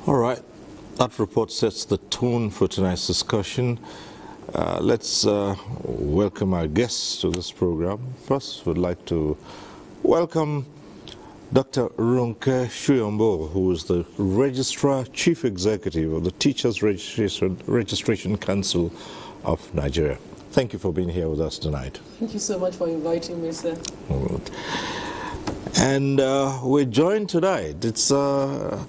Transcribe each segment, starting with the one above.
All right, that report sets the tone for tonight's discussion. Let's welcome our guests to this program. First, we'd like to welcome Dr. Ronke Shuyombo, who is the Registrar Chief Executive of the Teachers Registration Council of Nigeria. Thank you for being here with us tonight. Thank you so much for inviting me, sir. All right. And we're joined tonight. It's a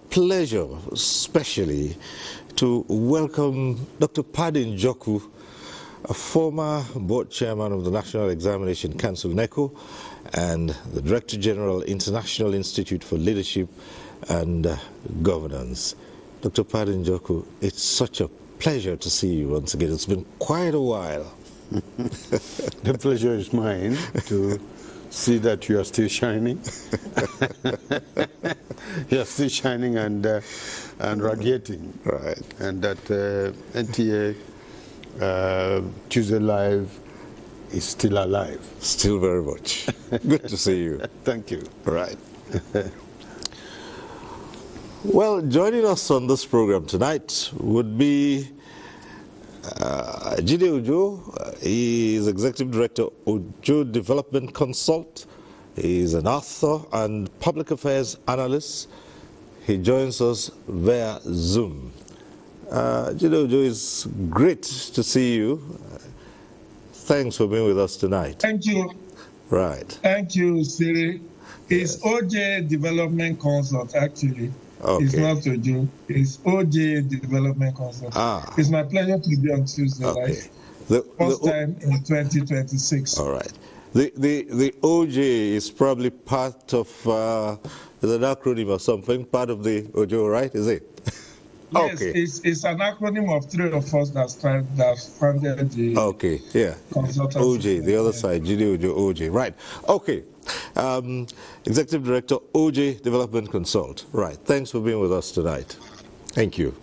pleasure, especially, to welcome Dr. Paddy Njoku, a former board chairman of the National Examination Council, NECO, and the Director General, International Institute for Leadership and Governance. Dr. Paddy Njoku, it's such a pleasure to see you once again. It's been quite a while. The pleasure is mine to see that you are still shining. You are still shining and radiating. Right. And that NTA Tuesday Live is still alive. Still very much. Good to see you. Thank you. Right. Well, joining us on this program tonight would be Jide Ojo. He is Executive Director, Ojo Development Consult. He is an author and public affairs analyst. He joins us via Zoom. Jide Ojo, it's great to see you. Thanks for being with us tonight. Thank you. Right. Thank you, Siri. It's OJ Development Consult, actually. Okay. It's not Ojo. It's OJ Development Consult. It's my pleasure to be on Tuesday Live. First time in 2026. All right. The OJ is probably part of an acronym or something, part of the Ojo, right? Is it? Yes, okay. It's an acronym of three of us that founded the consultancy. OJ, the other side, Jide Ojo, OJ. Right. Okay. Executive Director, OJ Development Consult. Right. Thanks for being with us tonight. Thank you.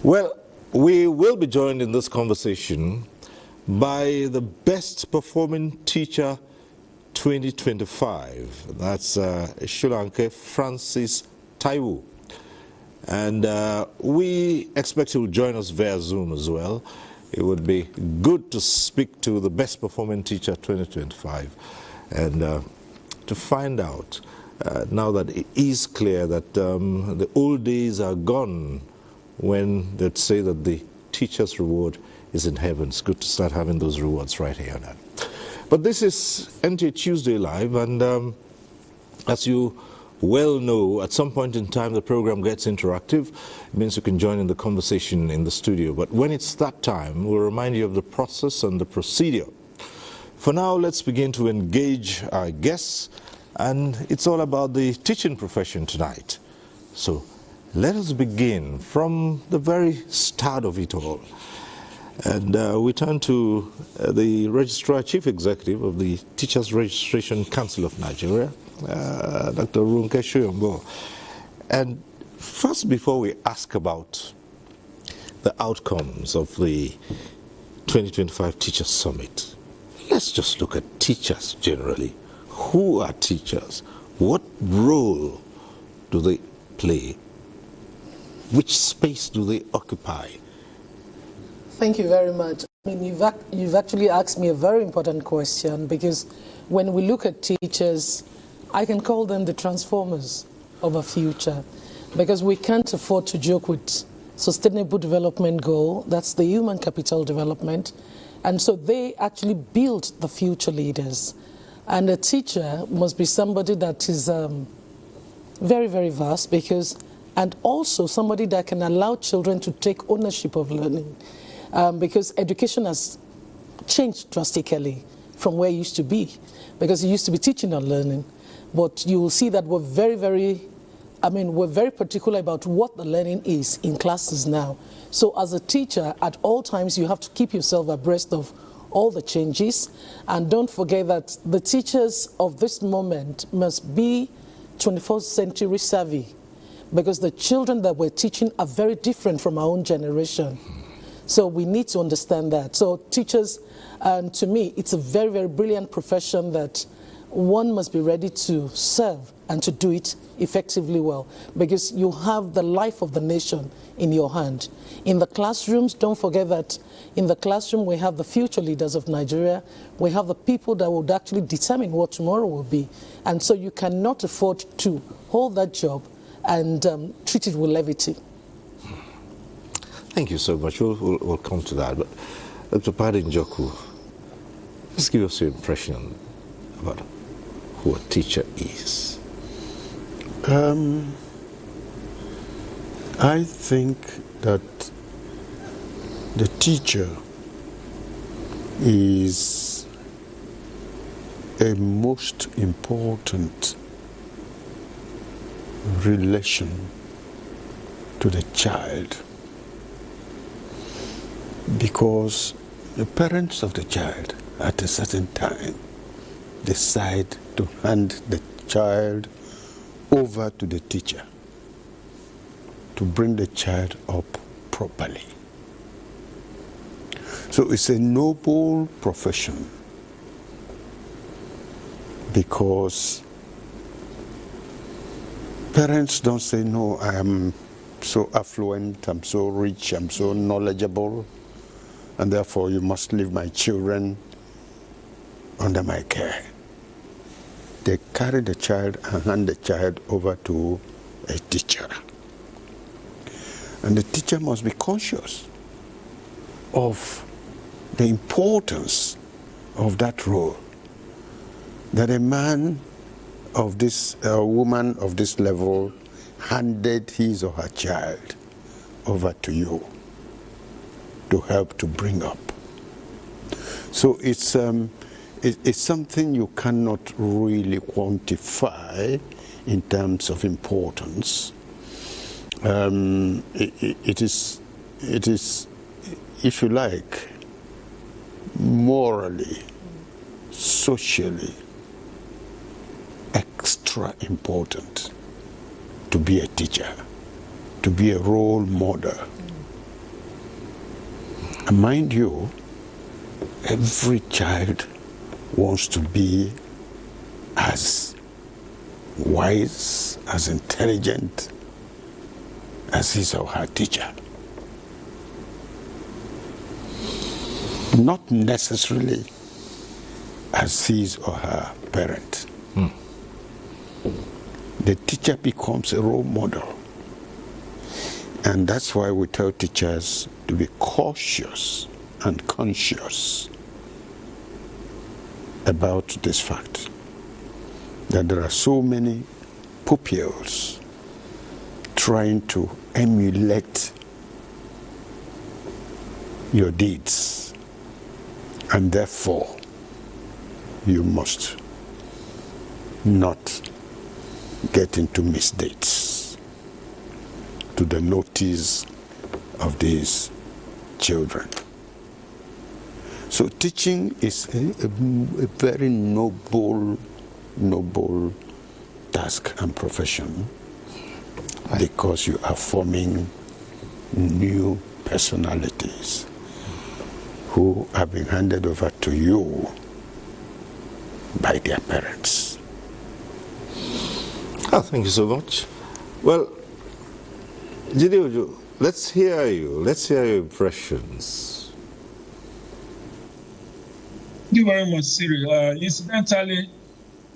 Well, we will be joined in this conversation by the Best Performing Teacher 2025. That's Shulanke Francis Taiwo. And we expect he will join us via Zoom as well. It would be good to speak to the Best Performing Teacher 2025 and to find out, now that it is clear that the old days are gone when they'd say that the teacher's reward is in heaven. It's good to start having those rewards right here now. But this is NTA Tuesday Live, and as you well know, at some point in time the program gets interactive. It means you can join in the conversation in the studio. But when it's that time, we'll remind you of the process and the procedure. For now, let's begin to engage our guests, and it's all about the teaching profession tonight. So let us begin from the very start of it all. And we turn to the Registrar Chief Executive of the Teachers Registration Council of Nigeria, Dr. Ronke Shuyombo. And first, before we ask about the outcomes of the 2025 Teachers Summit, let's just look at teachers generally. Who are teachers? What role do they play? Which space do they occupy? Thank you very much. I mean, you've actually asked me a very important question, because when we look at teachers, I can call them the transformers of our future, because we can't afford to joke with Sustainable Development Goal. That's the human capital development. And so they actually build the future leaders. And a teacher must be somebody that is very, very vast, and also somebody that can allow children to take ownership of learning. Because education has changed drastically from where it used to be, because it used to be teaching and learning. But you will see that we're very particular about what the learning is in classes now. So as a teacher, at all times, you have to keep yourself abreast of all the changes. And don't forget that the teachers of this moment must be 21st century savvy, because the children that we're teaching are very different from our own generation. So we need to understand that. So teachers, to me, it's a very, very brilliant profession that one must be ready to serve and to do it effectively well, because you have the life of the nation in your hand. In the classrooms, don't forget that in the classroom we have the future leaders of Nigeria. We have the people that would actually determine what tomorrow will be. And so you cannot afford to hold that job and treat it with levity. Thank you so much. We'll come to that. But Dr. Paddy Njoku, just give us your impression about who a teacher is. I think that the teacher is a most important relation to the child, because the parents of the child at a certain time decide to hand the child over to the teacher to bring the child up properly. So it's a noble profession, because parents don't say, no, I am so affluent, I'm so rich, I'm so knowledgeable, and therefore you must leave my children under my care. They carry the child and hand the child over to a teacher. And the teacher must be conscious of the importance of that role. That a man of this, a woman of this level handed his or her child over to you to help to bring up. So it's something you cannot really quantify in terms of importance. It is, if you like, morally, socially, extra important to be a teacher, to be a role model. And mind you, every child wants to be as wise, as intelligent as his or her teacher. Not necessarily as his or her parent. The teacher becomes a role model. And that's why we tell teachers to be cautious and conscious about this fact, that there are so many pupils trying to emulate your deeds, and therefore you must not get into misdeeds to the notice of these children. So teaching is a very noble task and profession, because you are forming new personalities who have been handed over to you by their parents. Oh, thank you so much. Well, Jide, let's hear you. Let's hear your impressions. Thank you very much, Cyril. Incidentally,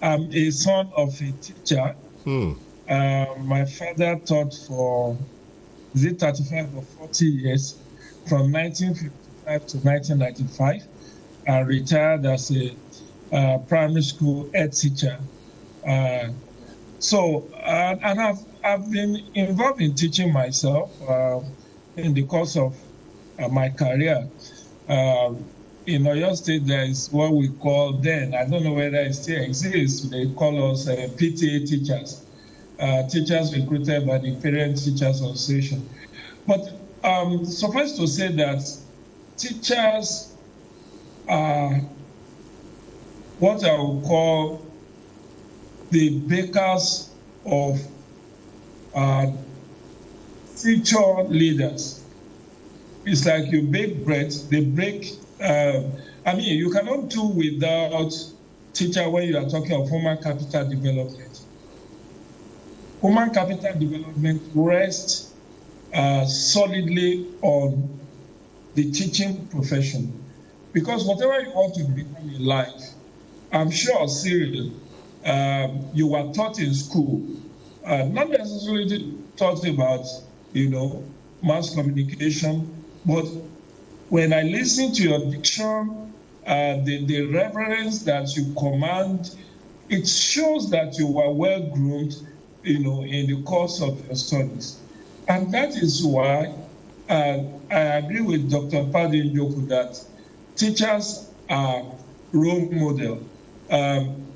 I'm a son of a teacher. My father taught for 35 or 40 years, from 1955 to 1995. I retired as a primary school head teacher. And I've been involved in teaching myself in the course of my career. In Oyo State, there is what we call then, I don't know whether it still exists, they call us PTA teachers, teachers recruited by the Parent Teachers Association. But suffice to say that teachers are what I would call the bakers of future leaders. It's like you bake bread, they break, you cannot do without teacher when you are talking of human capital development. Human capital development rests solidly on the teaching profession. Because whatever you want to become in life, I'm sure, Cyril, you were taught in school, not necessarily taught about, mass communication, but when I listen to your diction, the reverence that you command, it shows that you were well groomed, in the course of your studies. And that is why I agree with Dr. Paddy Njoku that teachers are role model.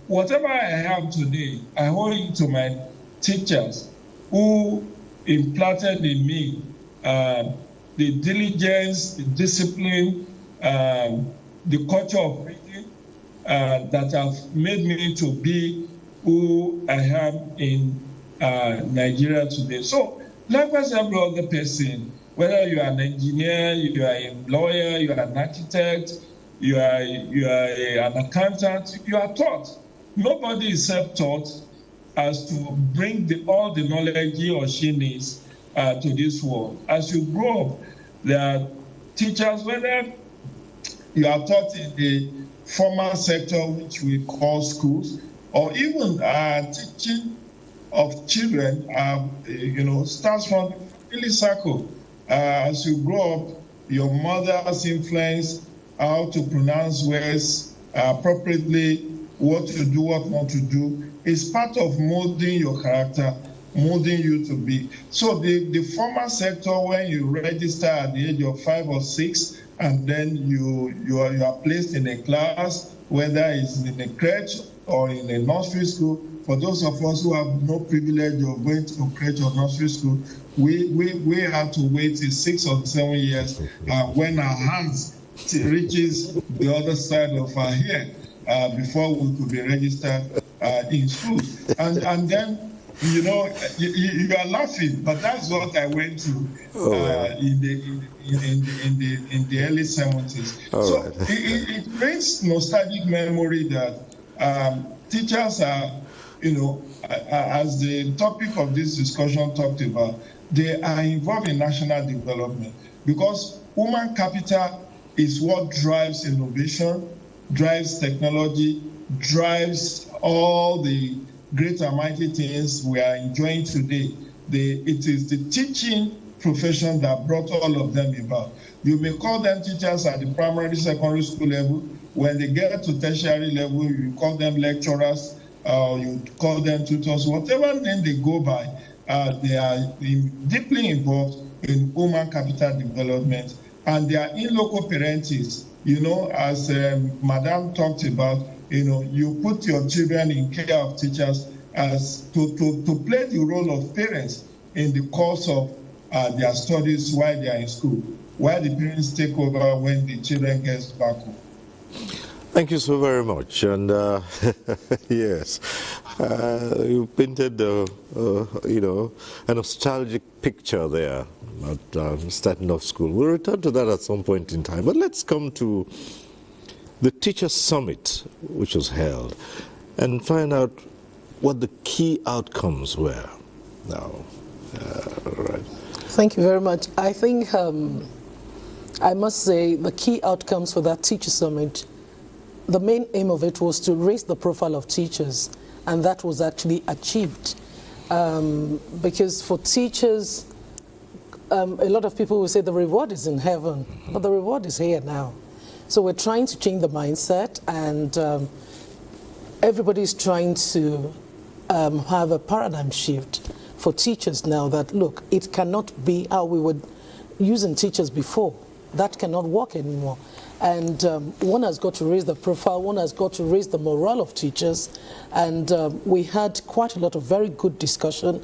Whatever I have today, I owe it to my teachers who implanted in me the diligence, the discipline, the culture of reading that have made me to be who I am in Nigeria today. So, likewise, every other person, whether you are an engineer, you are a lawyer, you are an architect, you are an accountant, you are taught. Nobody is self-taught as to bring all the knowledge he or she needs to this world. As you grow up, there are teachers, whether you are taught in the formal sector, which we call schools, or even teaching of children, starts from the family circle. As you grow up, your mother's influence, how to pronounce words appropriately, what to do, what not to do, is part of molding your character, molding you to be. So the formal sector, when you register at the age of 5 or 6, and then you are placed in a class, whether it's in a crèche or in a nursery school. For those of us who have no privilege of going to crèche or nursery school, we have to wait till 6 or 7 years when our hands reaches the other side of our hair before we could be registered in school. And then, you are laughing, but that's what I went through in the early 70s. So right. it brings nostalgic memory that teachers are, as the topic of this discussion talked about, they are involved in national development because human capital is what drives innovation, drives technology, drives all the great and mighty things we are enjoying today. It is the teaching profession that brought all of them about. You may call them teachers at the primary, secondary school level. When they get to tertiary level, you call them lecturers, you call them tutors, whatever name they go by, they are deeply involved in human capital development. And they are in loco parentis, as Madam talked about, you put your children in care of teachers as to play the role of parents in the course of their studies while they are in school, while the parents take over when the children get back home. Thank you so very much. And yes, you painted a nostalgic picture there at starting off school. We'll return to that at some point in time. But let's come to the Teachers Summit, which was held, and find out what the key outcomes were. Now, right. Thank you very much. I think I must say the key outcomes for that Teacher Summit, the main aim of it was to raise the profile of teachers, and that was actually achieved. Because for teachers, a lot of people will say the reward is in heaven, but the reward is here now. So we're trying to change the mindset, and everybody's trying to have a paradigm shift for teachers now that, look, it cannot be how we were using teachers before. That cannot work anymore. And one has got to raise the profile, one has got to raise the morale of teachers, and we had quite a lot of very good discussion.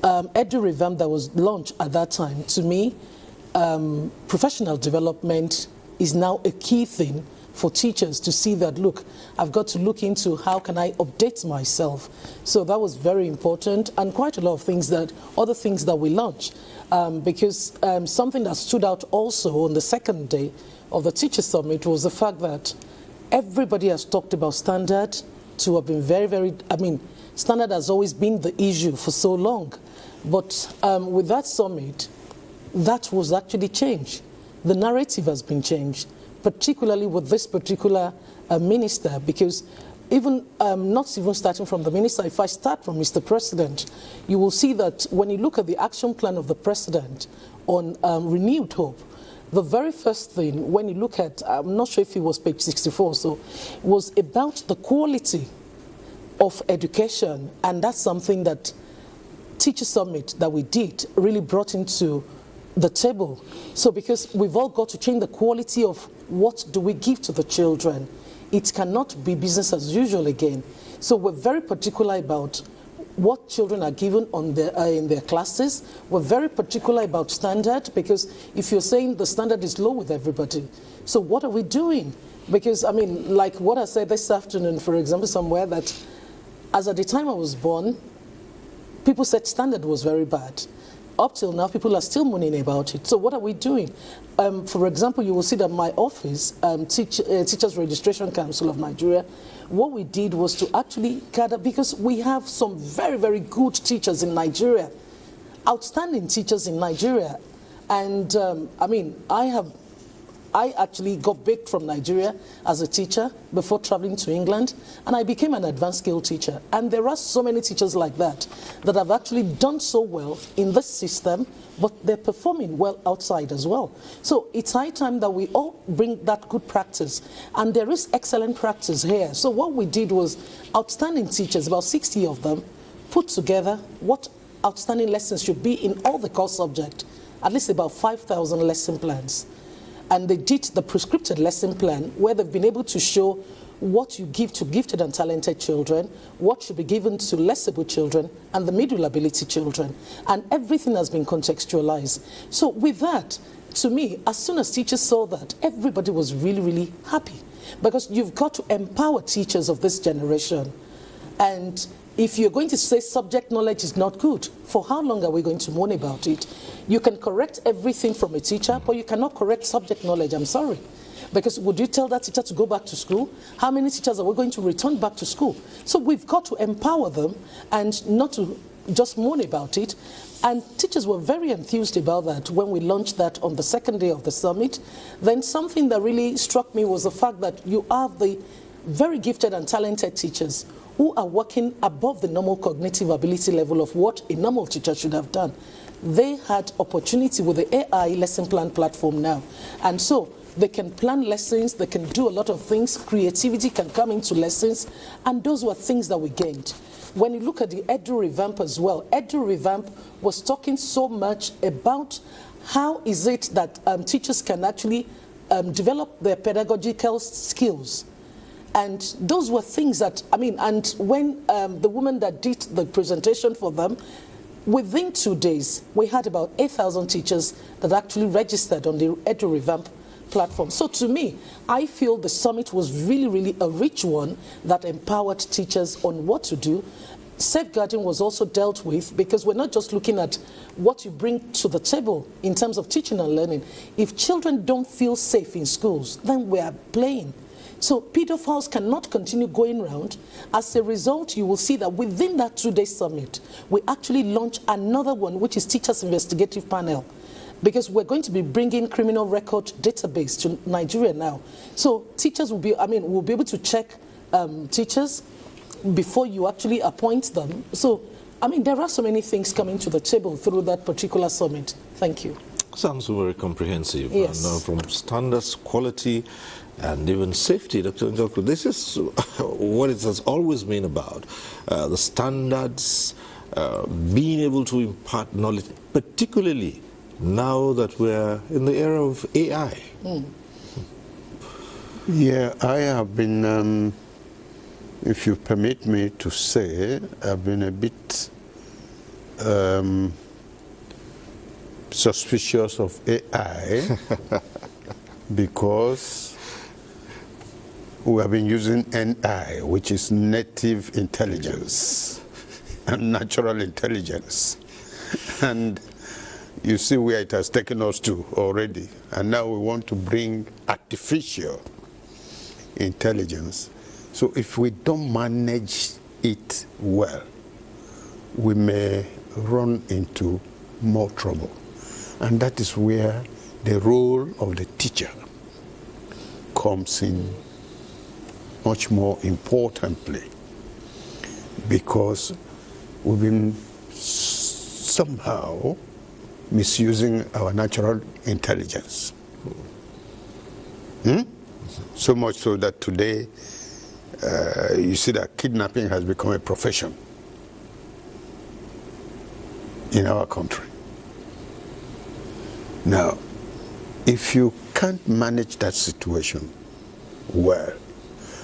Edu Revamp that was launched at that time, to me, professional development is now a key thing for teachers to see that, look, I've got to look into how can I update myself. So that was very important, and quite a lot of things other things that we launched. Because something that stood out also on the second day of the Teacher Summit was the fact that everybody has talked about standard to have been very, very, standard has always been the issue for so long. But with that summit, that was actually changed. The narrative has been changed, particularly with this particular minister, because even not even starting from the minister, if I start from Mr. President, you will see that when you look at the action plan of the president on renewed hope, the very first thing, when you look at, I'm not sure if it was page 64, so was about the quality of education, and that's something that Teacher Summit that we did really brought into the table. So because we've all got to change the quality of what do we give to the children. It cannot be business as usual again. So we're very particular about what children are given on in their classes. We're very particular about standard, because if you're saying the standard is low with everybody, so what are we doing? Because, like what I said this afternoon, for example, somewhere, that as at the time I was born, people said standard was very bad. Up till now, people are still moaning about it. So what are we doing? For example, you will see that my office, Teachers Registration Council of Nigeria, what we did was to actually gather, because we have some very, very good teachers in Nigeria, outstanding teachers in Nigeria. And I actually got baked from Nigeria as a teacher before traveling to England, and I became an advanced skill teacher. And there are so many teachers like that that have actually done so well in this system, but they're performing well outside as well. So it's high time that we all bring that good practice, and there is excellent practice here. So what we did was outstanding teachers, about 60 of them, put together what outstanding lessons should be in all the core subjects, at least about 5,000 lesson plans. And they did the prescripted lesson plan, where they've been able to show what you give to gifted and talented children, what should be given to less able children, and the middle ability children. And everything has been contextualized. So with that, to me, as soon as teachers saw that, everybody was really, really happy. Because you've got to empower teachers of this generation. And if you're going to say subject knowledge is not good, for how long are we going to moan about it? You can correct everything from a teacher, but you cannot correct subject knowledge. I'm sorry. Because would you tell that teacher to go back to school? How many teachers are we going to return back to school? So we've got to empower them and not to just moan about it. And teachers were very enthused about that when we launched that on the second day of the summit. Then something that really struck me was the fact that you have the very gifted and talented teachers who are working above the normal cognitive ability level of what a normal teacher should have done. They had opportunity with the AI lesson plan platform now. And so they can plan lessons, they can do a lot of things, creativity can come into lessons, and those were things that we gained. When you look at the Edu Revamp as well, Edu Revamp was talking so much about how is it that teachers can actually develop their pedagogical skills. And those were things that, and when the woman that did the presentation for them, within 2 days, we had about 8,000 teachers that actually registered on the Edu Revamp platform. So to me, I feel the summit was really, really a rich one that empowered teachers on what to do. Safeguarding was also dealt with, because we're not just looking at what you bring to the table in terms of teaching and learning. If children don't feel safe in schools, then we are playing. So pedophiles cannot continue going around. As a result, you will see that within that 2-day summit, we actually launch another one, which is Teachers Investigative Panel, because we're going to be bringing criminal record database to Nigeria now. So teachers will be, we'll be able to check teachers before you actually appoint them. So, there are so many things coming to the table through that particular summit. Thank you. Sounds very comprehensive. Yes. And, from standards, quality, and even safety, Dr. Njoku, this is what it has always been about. The standards, being able to impart knowledge, particularly now that we're in the era of AI. Yeah, I have been, if you permit me to say, I've been a bit suspicious of AI because we have been using NI, which is native intelligence and natural intelligence. And you see where it has taken us to already. And now we want to bring artificial intelligence. So if we don't manage it well, we may run into more trouble. And that is where the role of the teacher comes in much more importantly, because we've been somehow misusing our natural intelligence. So much so that today, you see that kidnapping has become a profession in our country. Now, if you can't manage that situation well,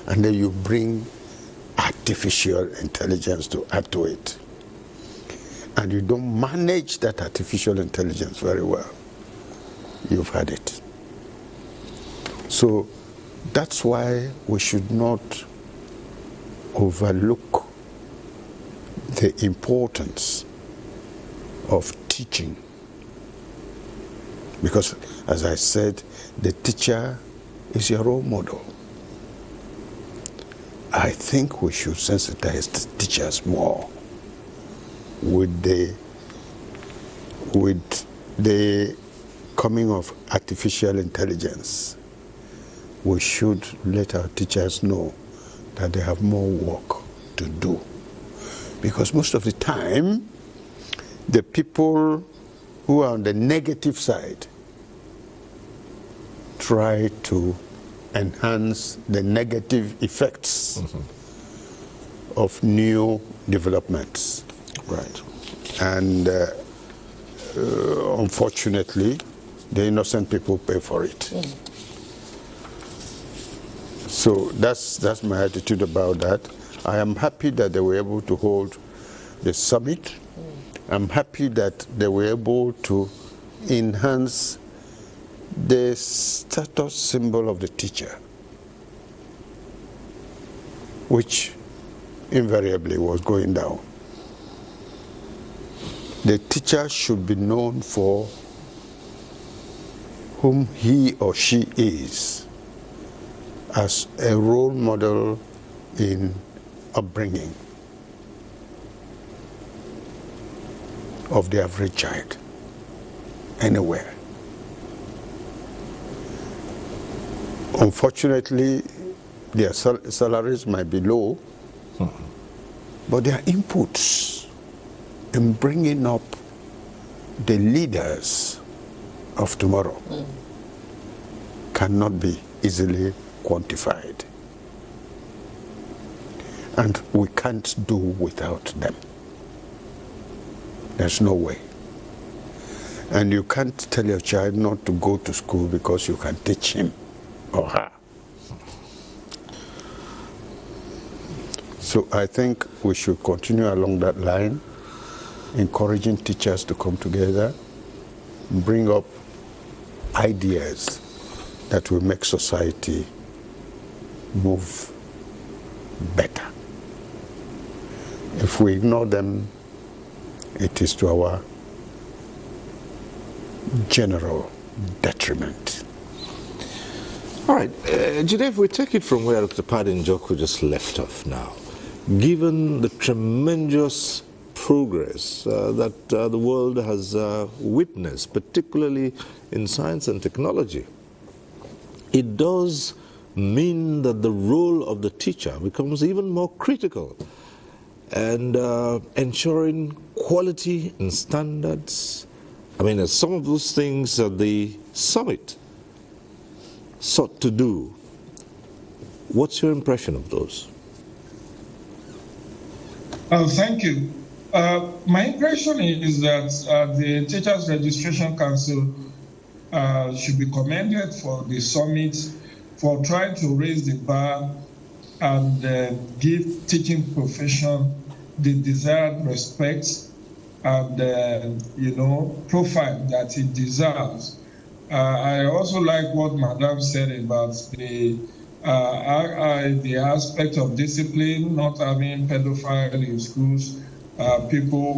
and then you bring artificial intelligence to add to it, and you don't manage that artificial intelligence very well, you've had it. So that's why we should not overlook the importance of teaching. Because, as I said, the teacher is your role model. I think we should sensitize the teachers more with the coming of artificial intelligence. We should let our teachers know that they have more work to do. Because most of the time, the people who are on the negative side try to enhance the negative effects of new developments. Right. And unfortunately, the innocent people pay for it. So that's my attitude about that. I am happy that they were able to hold the summit. I'm happy that they were able to enhance the status symbol of the teacher, which invariably was going down. The teacher should be known for whom he or she is, as a role model in upbringing of the average child anywhere. Unfortunately, their salaries might be low, but their inputs in bringing up the leaders of tomorrow cannot be easily quantified. And we can't do without them. There's no way. And you can't tell your child not to go to school because you can teach him or her. So I think we should continue along that line, encouraging teachers to come together, bring up ideas that will make society move better. If we ignore them, it is to our general detriment. All right, Jide, if we take it from where Dr. Padin Njoku just left off now, given the tremendous progress that the world has witnessed, particularly in science and technology, it does mean that the role of the teacher becomes even more critical, and ensuring quality and standards. I mean, some of those things that the summit sought to do. What's your impression of those? Thank you. My impression is that the Teachers Registration Council should be commended for the summit, for trying to raise the bar and give teaching profession the desired respect and profile that it deserves. I also like what Madam said about the aspect of discipline, not having pedophiles in schools, people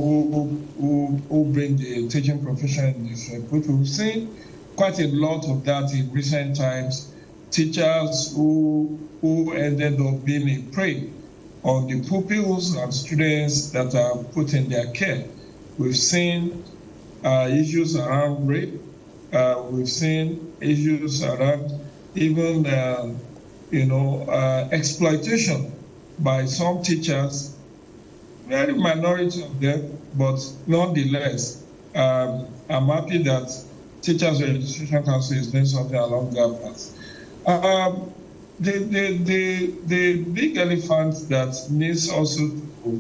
who bring the teaching profession in disrepute. We've seen quite a lot of that in recent times. teachers who ended up being a prey on the pupils and students that are put in their care. We've seen issues around rape. We've seen issues around even, exploitation by some teachers, very minority of them, but nonetheless, I'm happy that Teachers Registration Council is doing something along that path. The big elephant that needs also to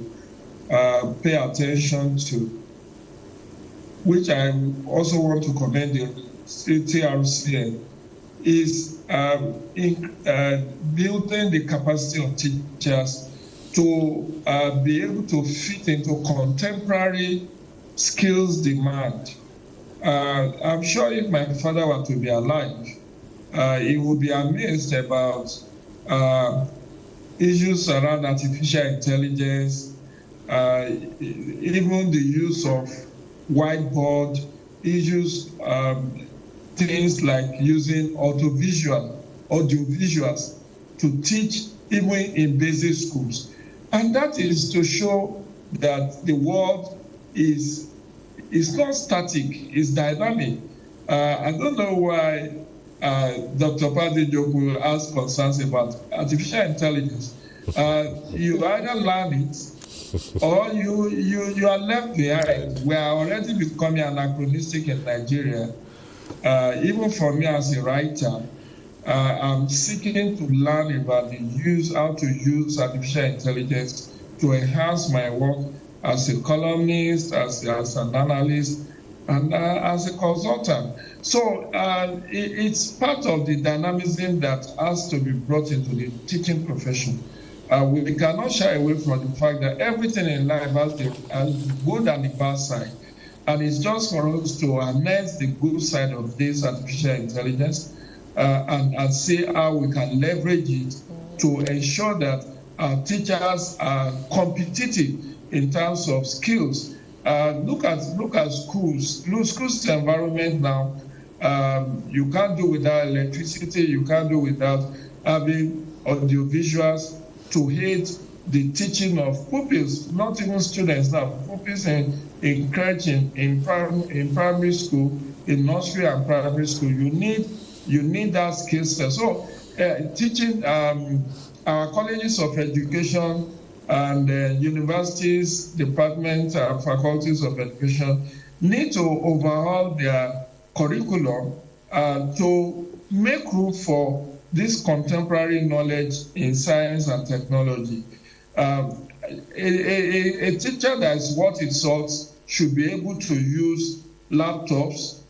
pay attention to, which I also want to commend the TRCN, is building the capacity of teachers to be able to fit into contemporary skills demand. I'm sure if my father were to be alive, he would be amazed about issues around artificial intelligence, even the use of whiteboard, issues, things like using audiovisuals to teach even in basic schools. And that is to show that the world is not static, it's dynamic. I don't know why Dr. Padijoku asked concerns about artificial intelligence. You either learn it or you are left behind. We are already becoming anachronistic in Nigeria. Even for me as a writer, I'm seeking to learn about how to use artificial intelligence to enhance my work as a columnist, as an analyst, and as a consultant. So it's part of the dynamism that has to be brought into the teaching profession. We cannot shy away from the fact that everything in life has the good and the bad side. And it's just for us to harness the good side of this artificial intelligence and see how we can leverage it to ensure that our teachers are competitive in terms of skills. Look at schools. Schools environment now, you can't do without electricity, you can't do without having audiovisuals to aid the teaching of pupils, not even students now, pupils in crèche, in primary school, in nursery and primary school. You need that skill set. So teaching our colleges of education and universities, departments, and faculties of education need to overhaul their curriculum to make room for this contemporary knowledge in science and technology. A teacher that is worth its salt should be able to use laptops,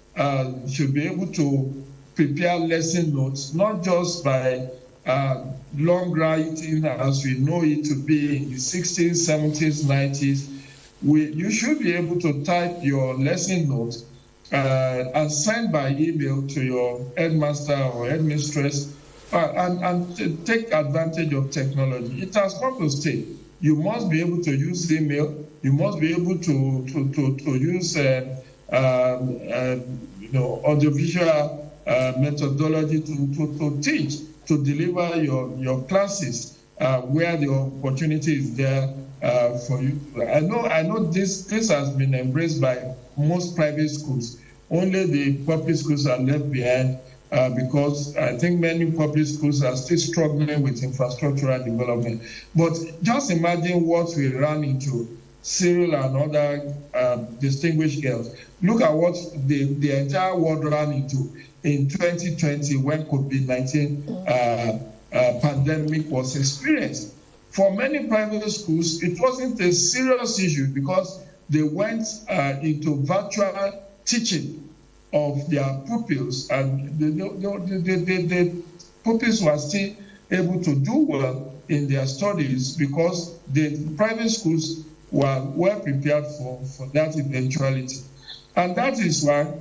should be able to prepare lesson notes, not just by long writing as we know it to be in the 60s, 70s, 90s. You should be able to type your lesson notes and send by email to your headmaster or headmistress and take advantage of technology. It has come to stay. You must be able to use email. You must be able to use audiovisual methodology to teach, to deliver your classes where the opportunity is there for you. I know this has been embraced by most private schools. Only the public schools are left behind because I think many public schools are still struggling with infrastructural development. But just imagine what we ran into, Cyril and other distinguished girls. Look at what the entire world ran into in 2020 when COVID-19 pandemic was experienced. For many private schools, it wasn't a serious issue because they went into virtual teaching of their pupils, and the pupils were still able to do well in their studies because the private schools were well prepared for that eventuality. And that is why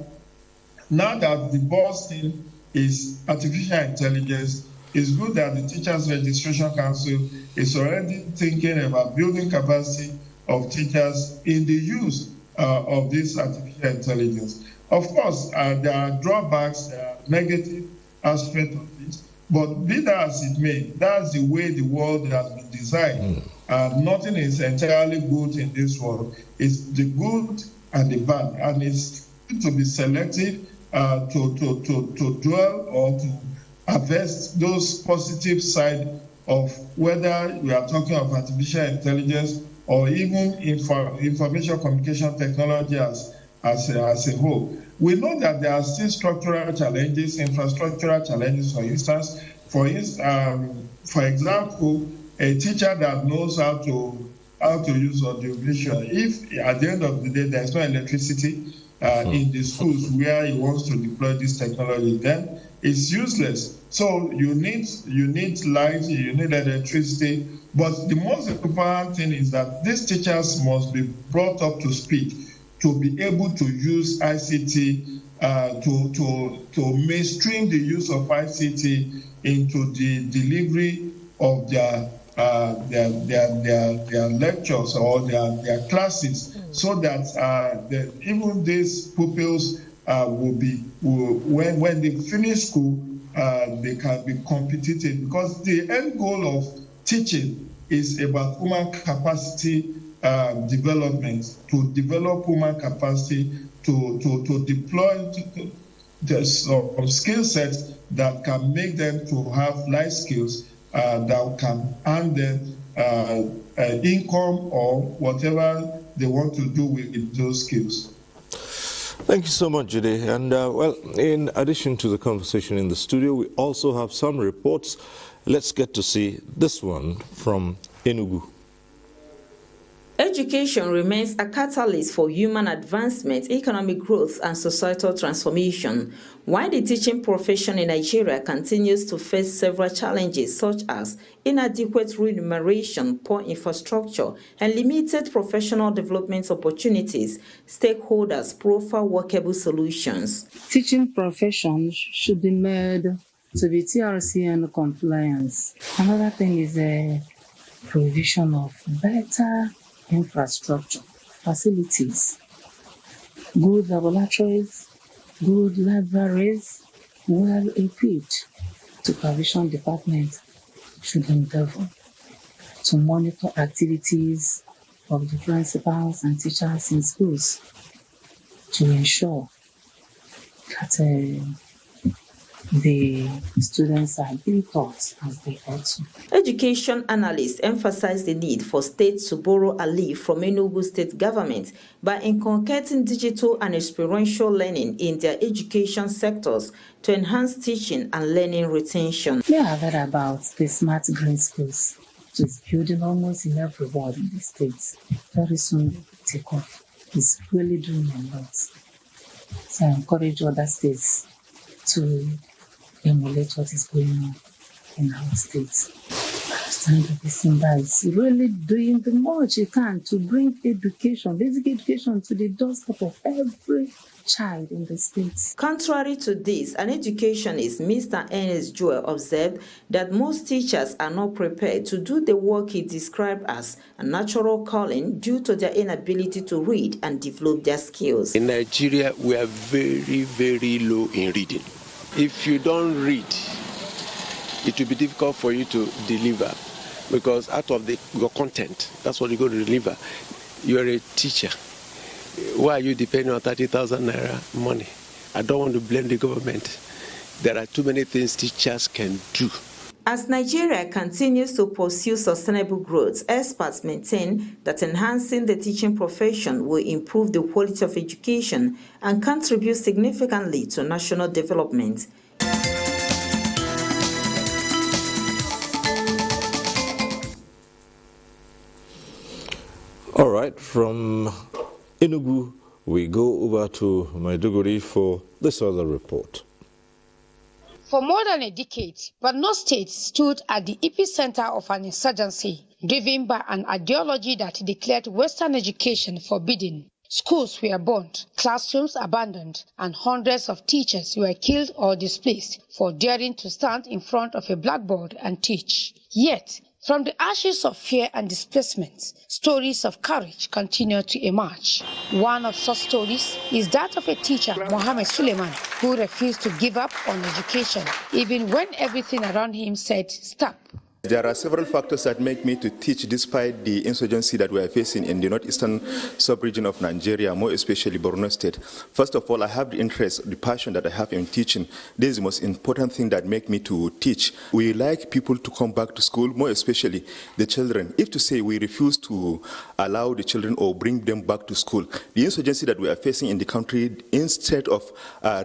now that the boss thing is artificial intelligence, it's good that the Teachers Registration Council is already thinking about building capacity of teachers in the use of this artificial intelligence. Of course, there are drawbacks, there are negative aspects of this, But be that as it may, that's the way the world has been designed. Nothing is entirely good in this world. It's the good and the bad, and it's to be selective to dwell or to harvest those positive side of whether we are talking of artificial intelligence or even information communication technology as a whole. We know that there are still structural challenges, infrastructural challenges, for instance. For example, a teacher that knows how to use audiovisual, if at the end of the day there's no electricity in the schools where he wants to deploy this technology, then it's useless. So you need light, you need electricity, but the most important thing is that these teachers must be brought up to speed to be able to use ICT, to mainstream the use of ICT into the delivery of their lectures or their classes, so that even these pupils when they finish school, they can be competitive, because the end goal of teaching is about human capacity development, to develop human capacity to deploy the skill sets that can make them to have life skills that can earn them income or whatever they want to do with those skills. Thank you so much, Jide. And well, in addition to the conversation in the studio, we also have some reports. Let's get to see this one from Enugu. Education remains a catalyst for human advancement, economic growth, and societal transformation. While the teaching profession in Nigeria continues to face several challenges such as inadequate remuneration, poor infrastructure, and limited professional development opportunities, stakeholders proffer workable solutions. Teaching profession should be made to be TRC and compliance. Another thing is the provision of better infrastructure, facilities, good laboratories, good libraries, well equipped. Supervision department should endeavor to monitor activities of the principals and teachers in schools to ensure that the students are being taught as they ought to. Education analysts emphasize the need for states to borrow a leaf from Enugu state government by inculcating digital and experiential learning in their education sectors to enhance teaching and learning retention. We have heard about the smart green schools, which is building almost in every ward in the states. Very soon it will take off. It's really doing a lot. So I encourage other states to emulate what is going on in our states. Stand up is really doing the much you can to bring education, basic education, to the doorstep of every child in the states. Contrary to this, an educationist, Mr. Ernest Joel, observed that most teachers are not prepared to do the work he described as a natural calling due to their inability to read and develop their skills. In Nigeria, we are very, very low in reading. If you don't read, it will be difficult for you to deliver, because out of your content, that's what you're going to deliver. You're a teacher. Why are you depending on 30,000 naira money? I don't want to blame the government. There are too many things teachers can do. As Nigeria continues to pursue sustainable growth, experts maintain that enhancing the teaching profession will improve the quality of education and contribute significantly to national development. All right, from Enugu, we go over to Maiduguri for this other report. For more than a decade, Borno State stood at the epicenter of an insurgency driven by an ideology that declared Western education forbidden. Schools were burned, classrooms abandoned, and hundreds of teachers were killed or displaced for daring to stand in front of a blackboard and teach. Yet, From the ashes of fear and displacement, stories of courage continue to emerge. One of such stories is that of a teacher, Mohammed Suleiman, who refused to give up on education, even when everything around him said stop. There are several factors that make me to teach despite the insurgency that we are facing in the northeastern sub-region of Nigeria, more especially Borno State. First of all, I have the interest, the passion that I have in teaching. This is the most important thing that makes me to teach. We like people to come back to school, more especially the children. If to say we refuse to allow the children or bring them back to school, the insurgency that we are facing in the country, instead of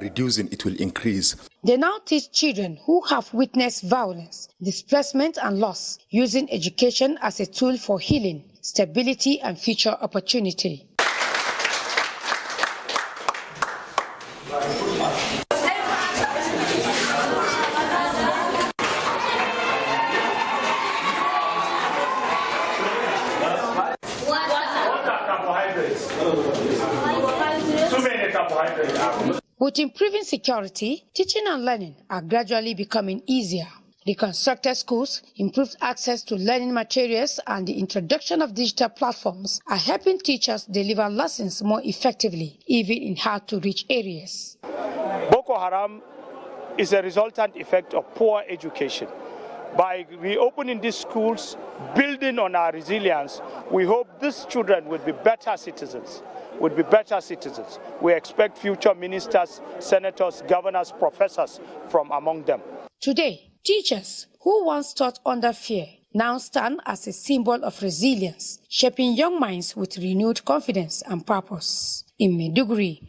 reducing, it will increase. They now teach children who have witnessed violence, displacement and loss, using education as a tool for healing, stability and future opportunity. With improving security, teaching and learning are gradually becoming easier. Reconstructed schools, improved access to learning materials, and the introduction of digital platforms are helping teachers deliver lessons more effectively, even in hard-to-reach areas. Boko Haram is a resultant effect of poor education. By reopening these schools, building on our resilience, we hope these children will be better citizens. We expect future ministers, senators, governors, professors from among them. Today, teachers who once taught under fear now stand as a symbol of resilience, shaping young minds with renewed confidence and purpose. In Maiduguri.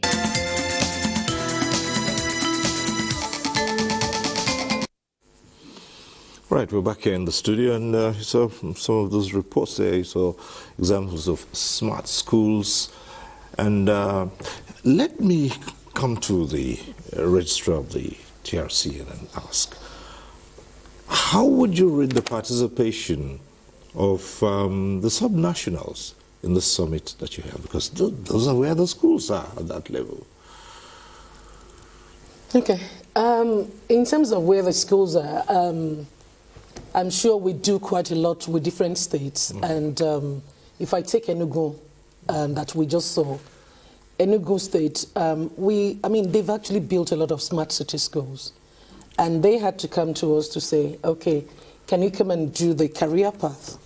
Right, we're back here in the studio, and you saw from some of those reports there, you saw examples of smart schools. And let me come to the registrar of the TRC and ask, how would you rate the participation of the sub-nationals in the summit that you have? Because those are where the schools are at that level. Okay. In terms of where the schools are, I'm sure we do quite a lot with different states. And if I take Enugu, that we just saw, Enugu State, they've actually built a lot of smart city schools. And they had to come to us to say, okay, can you come and do the career path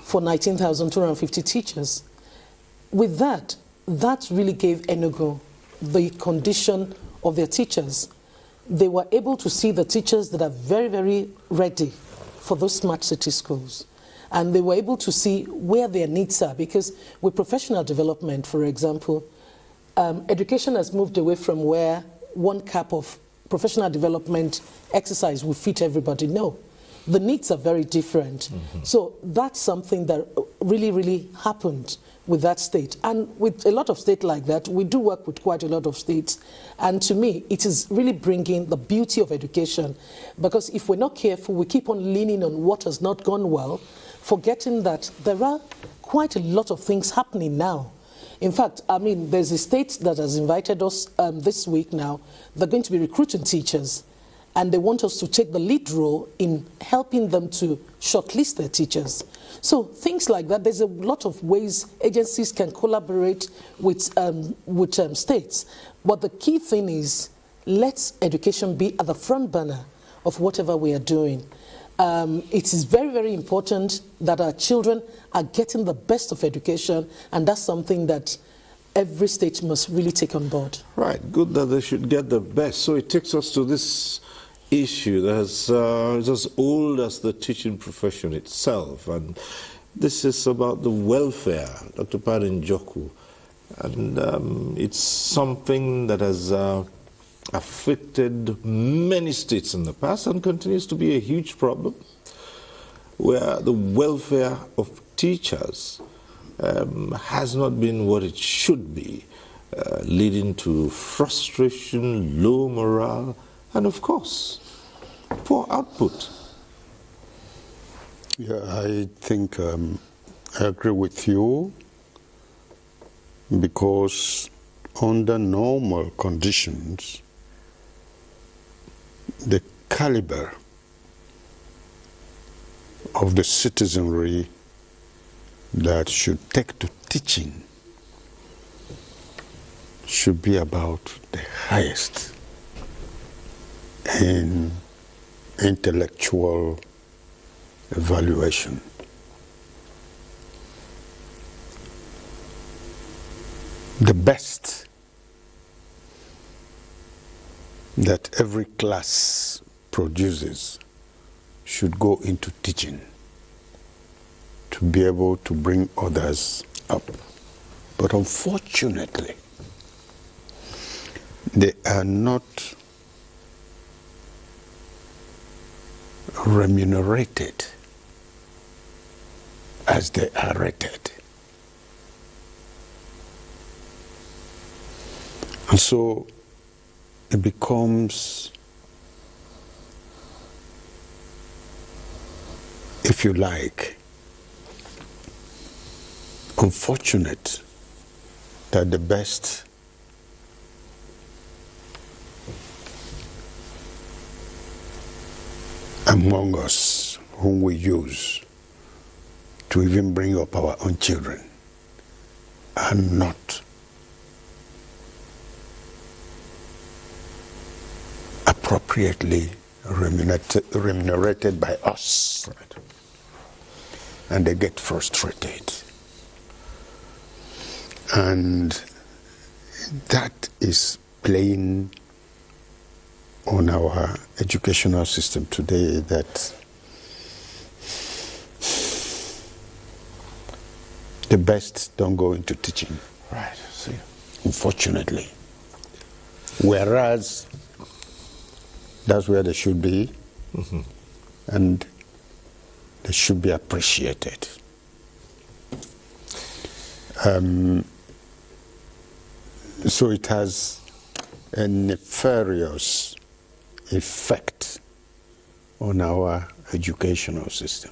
for 19,250 teachers? With that really gave Enugu the condition of their teachers. They were able to see the teachers that are very, very ready for those smart city schools. And they were able to see where their needs are, because with professional development, for example, education has moved away from where one cap of professional development exercise will fit everybody. No, the needs are very different. So that's something that really, really happened with that state. And with a lot of states like that, we do work with quite a lot of states. And to me, it is really bringing the beauty of education, because if we're not careful, we keep on leaning on what has not gone well, forgetting that there are quite a lot of things happening now. In fact, there's a state that has invited us this week now. They're going to be recruiting teachers, and they want us to take the lead role in helping them to shortlist their teachers. So things like that, there's a lot of ways agencies can collaborate with states. But the key thing is, let education be at the front burner of whatever we are doing. It is very, very important that our children are getting the best of education, and that's something that every state must really take on board. Right, good that they should get the best. So it takes us to this issue that is as old as the teaching profession itself, and this is about the welfare, Dr. Padin Joku, and it's something that has affected many states in the past and continues to be a huge problem, where the welfare of teachers has not been what it should be, leading to frustration, low morale, and of course, poor output. Yeah, I think I agree with you, because under normal conditions, the caliber of the citizenry that should take to teaching should be about the highest in intellectual evaluation. The best that every class produces should go into teaching to be able to bring others up. But unfortunately, they are not remunerated as they are rated. And so it becomes, if you like, unfortunate that the best among us whom we use to even bring up our own children are not appropriately remunerated by us. Right. And they get frustrated. And that is playing on our educational system today, that the best don't go into teaching. Right, see. Unfortunately. Whereas that's where they should be, and they should be appreciated. So it has a nefarious effect on our educational system.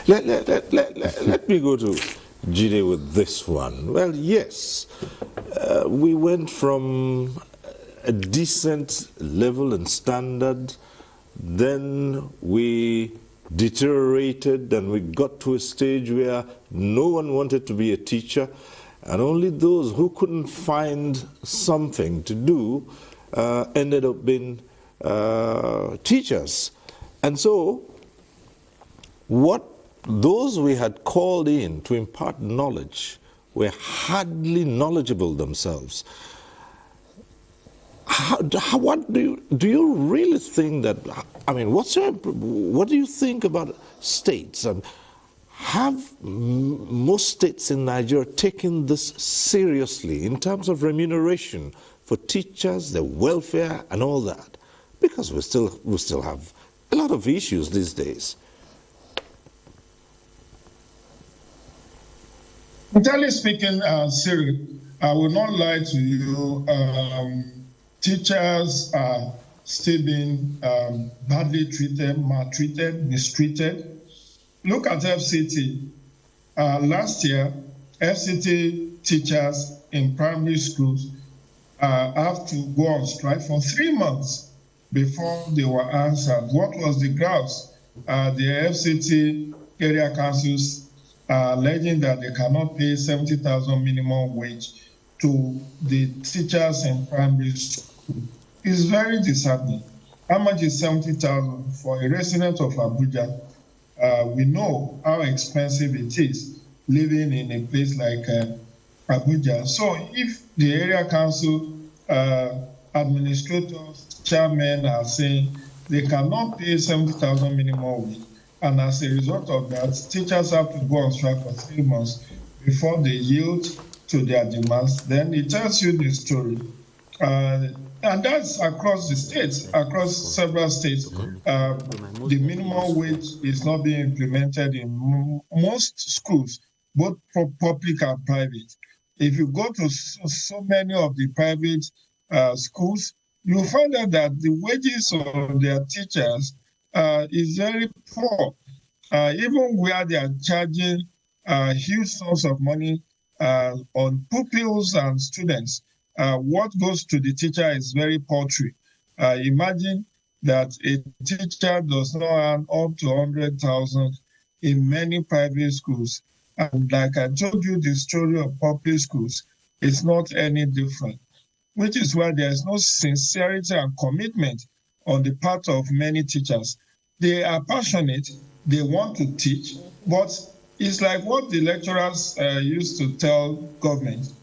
Let me go to Jide with this one. Well, yes, we went from a decent level and standard, then we deteriorated and we got to a stage where no one wanted to be a teacher, and only those who couldn't find something to do ended up being teachers. And so what those we had called in to impart knowledge were hardly knowledgeable themselves. What do you really think that, I mean, what do you think about states? And have most states in Nigeria taken this seriously in terms of remuneration for teachers, their welfare and all that? Because we still have a lot of issues these days. Entirely speaking, Siri, I will not lie to you. Teachers are still being badly treated, maltreated, mistreated. Look at FCT. Last year, FCT teachers in primary schools have to go on strike for 3 months before they were answered. What was the grounds? The FCT area councils alleging that they cannot pay 70,000 minimum wage to the teachers in primary school. It's very disheartening. How much is 70,000 for a resident of Abuja? We know how expensive it is living in a place like Abuja. So if the area council administrators, chairmen are saying they cannot pay 70,000 minimum wage, and as a result of that, teachers have to go on strike for 3 months before they yield to their demands, then it tells you the story. And that's across the states, across several states. The minimum wage is not being implemented in most schools, both public and private. If you go to so many of the private schools, you'll find out that the wages of their teachers is very poor, even where they are charging huge sums of money on pupils and students. what goes to the teacher is very paltry. Imagine that a teacher does not earn up to 100,000 in many private schools. And like I told you, the story of public schools is not any different, which is why there is no sincerity and commitment on the part of many teachers. They are passionate, they want to teach, but it's like what the lecturers used to tell government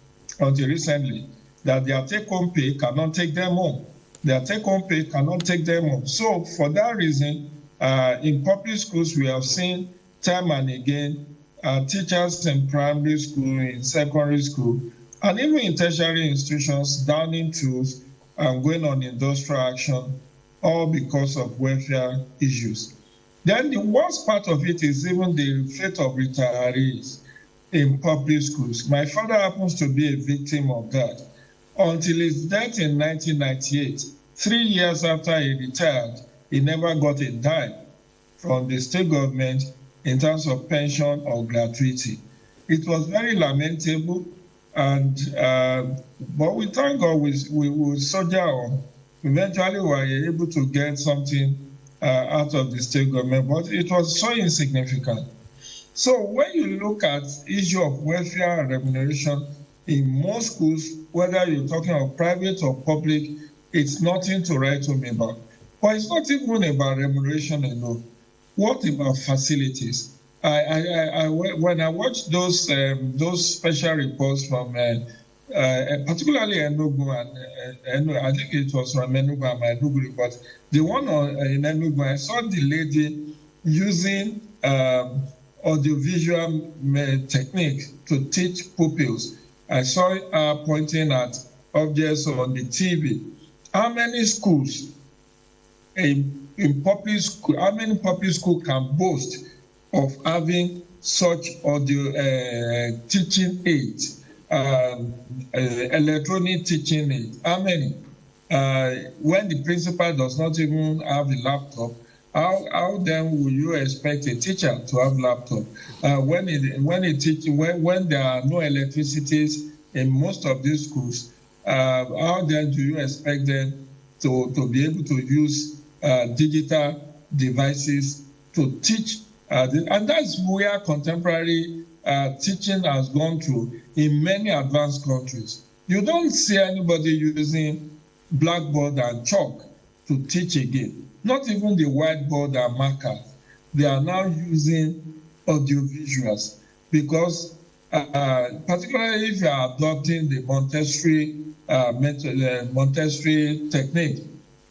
until recently, that their take-home pay cannot take them home. Their take-home pay cannot take them home. So for that reason, in public schools, we have seen time and again teachers in primary school, in secondary school, and even in tertiary institutions, downing tools and going on industrial action, all because of welfare issues. Then the worst part of it is even the fate of retirees in public schools. My father happens to be a victim of that. Until his death in 1998, 3 years after he retired, he never got a dime from the state government in terms of pension or gratuity. It was very lamentable, and but we thank God we soldier on. Eventually, we were able to get something out of the state government, but it was so insignificant. So when you look at issue of welfare and remuneration in most schools, whether you're talking of private or public, it's nothing to write home about. But it's not even about remuneration alone. What about facilities? When I watched those special reports from particularly Enugu, and I think it was from Enugu and Maiduguri, but the one in Enugu, I saw the lady using audiovisual technique to teach pupils. I saw her pointing at objects on the TV. How many schools in public school, how many public schools can boast of having such audio teaching aids, electronic teaching aids? How many? When the principal does not even have a laptop, how then will you expect a teacher to have laptop? When there are no electricities in most of these schools, how then do you expect them to be able to use digital devices to teach? And that's where contemporary teaching has gone through in many advanced countries. You don't see anybody using blackboard and chalk to teach again. Not even the whiteboard and markers. They are now using audiovisuals because particularly if you are adopting the Montessori technique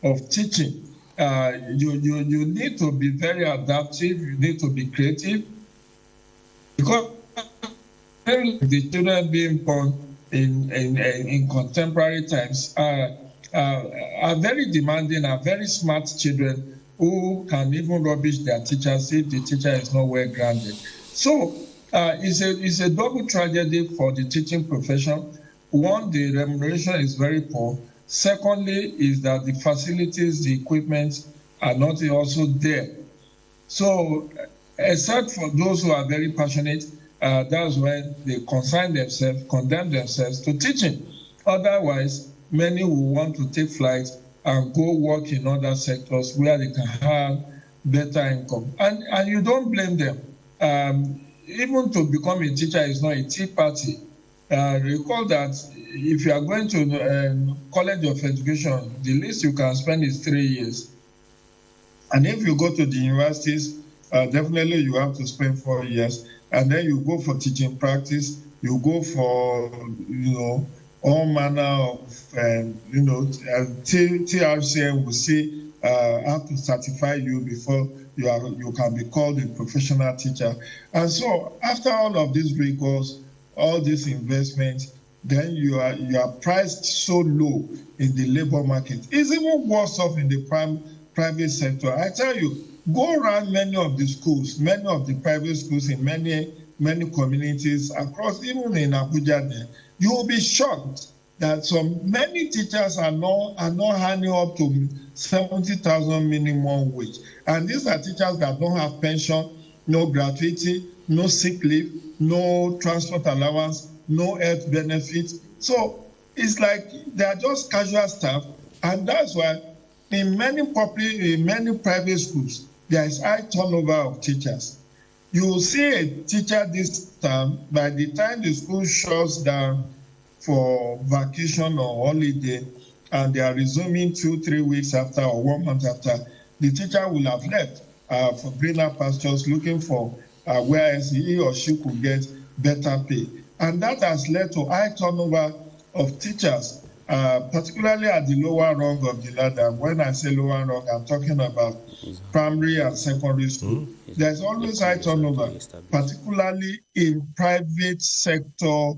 of teaching, you need to be very adaptive, you need to be creative, because the children being born in contemporary times are very demanding, are very smart children who can even rubbish their teachers if the teacher is not well grounded. So it's a double tragedy for the teaching profession. One, the remuneration is very poor. Secondly, is that the facilities, the equipment are not also there. So except for those who are very passionate, that's when they condemn themselves to teaching. Otherwise, many will want to take flight and go work in other sectors where they can have better income. And you don't blame them. Even to become a teacher is not a tea party. Recall that if you are going to College of Education, the least you can spend is 3 years. And if you go to the universities, definitely you have to spend 4 years. And then you go for teaching practice, you go for, all manner of, TRCM will see how to certify you before you can be called a professional teacher. And so after all of these rigors, all this investment, then you are priced so low in the labor market. It's even worse off in the private sector. I tell you, go around many of the schools, many of the private schools in many communities across, even in Abuja there, you will be shocked that many teachers are not handing up to 70,000 minimum wage. And these are teachers that don't have pension, no gratuity, no sick leave, no transport allowance, no health benefits. So it's like they are just casual staff, and that's why in many private schools, there is high turnover of teachers. You will see a teacher this term, by the time the school shuts down for vacation or holiday, and they are resuming 2-3 weeks after or 1 month after, the teacher will have left for greener pastures, looking for where he or she could get better pay. And that has led to high turnover of teachers, particularly at the lower rung of the ladder. When I say lower rung, I'm talking about primary and secondary school. There's always high turnover, particularly in private sector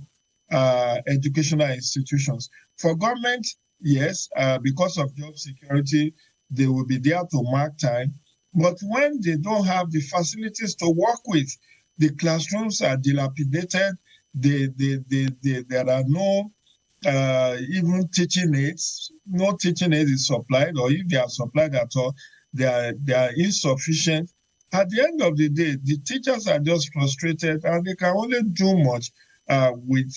educational institutions. For government, yes, because of job security, they will be there to mark time. But when they don't have the facilities to work with, the classrooms are dilapidated, there are no even teaching aids. No teaching aid is supplied, or if they are supplied at all, they are insufficient. At the end of the day, the teachers are just frustrated, and they can only do much with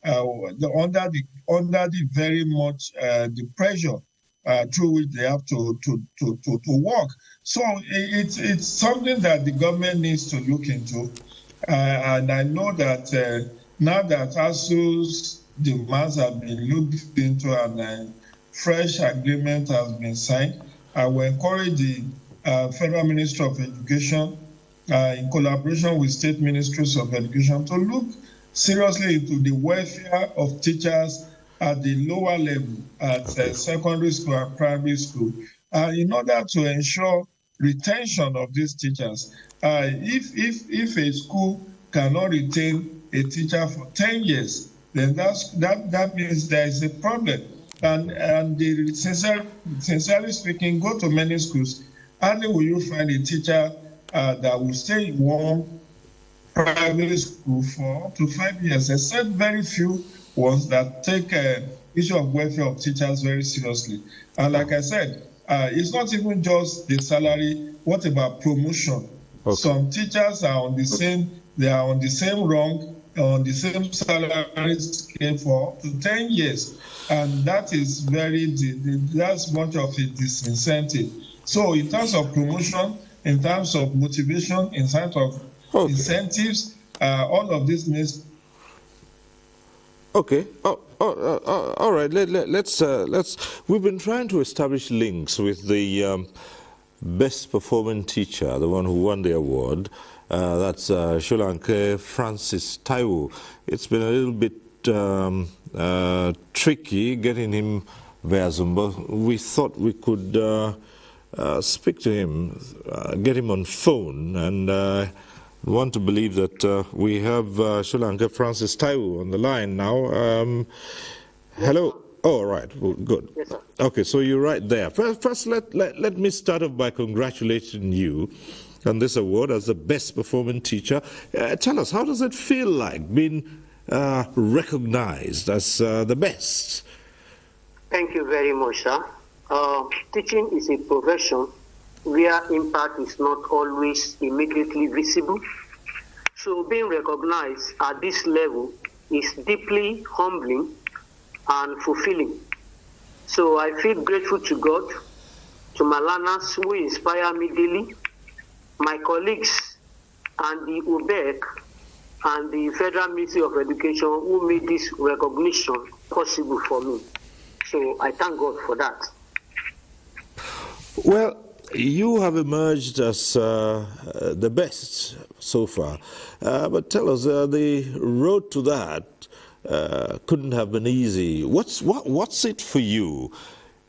under the very much the pressure through which they have to work. So it's something that the government needs to look into, and I know that now that ASU's demands have been looked into and a fresh agreement has been signed, I will encourage the Federal Ministry of Education, in collaboration with state ministries of education, to look seriously into the welfare of teachers at the lower level, at secondary school and primary school, in order to ensure retention of these teachers. If a school cannot retain a teacher for 10 years, then that means there is a problem. And sincerely speaking, go to many schools, only will you find a teacher that will stay in one private school for up to 5 years, except very few ones that take issue of welfare of teachers very seriously. And like I said, it's not even just the salary. What about promotion? Okay. Some teachers are on the same rung, on the same salary scale for up to 10 years. And that is that's much of a disincentive. So in terms of promotion, in terms of motivation, in terms of incentives, all of this needs. Okay. All right. Let's. We've been trying to establish links with the best performing teacher, the one who won the award. That's Sholanke Francis Taiwo. It's been a little bit tricky getting him via Zoom, but we thought we could speak to him, get him on phone, and want to believe that we have Sholanke Francis Taiwo on the line now. Hello. Oh, right. Well, good. Yes, sir. Okay, so you're right there. First let me start off by congratulating you on this award as the best performing teacher. Tell us, how does it feel like being recognized as the best? Thank you very much, sir. Teaching is a profession where impact is not always immediately visible. So being recognized at this level is deeply humbling and fulfilling. So I feel grateful to God, to my learners who inspire me daily, my colleagues, and the UBEC and the Federal Ministry of Education who made this recognition possible for me. So I thank God for that. Well, you have emerged as the best so far, but tell us, the road to that couldn't have been easy. What's it for you?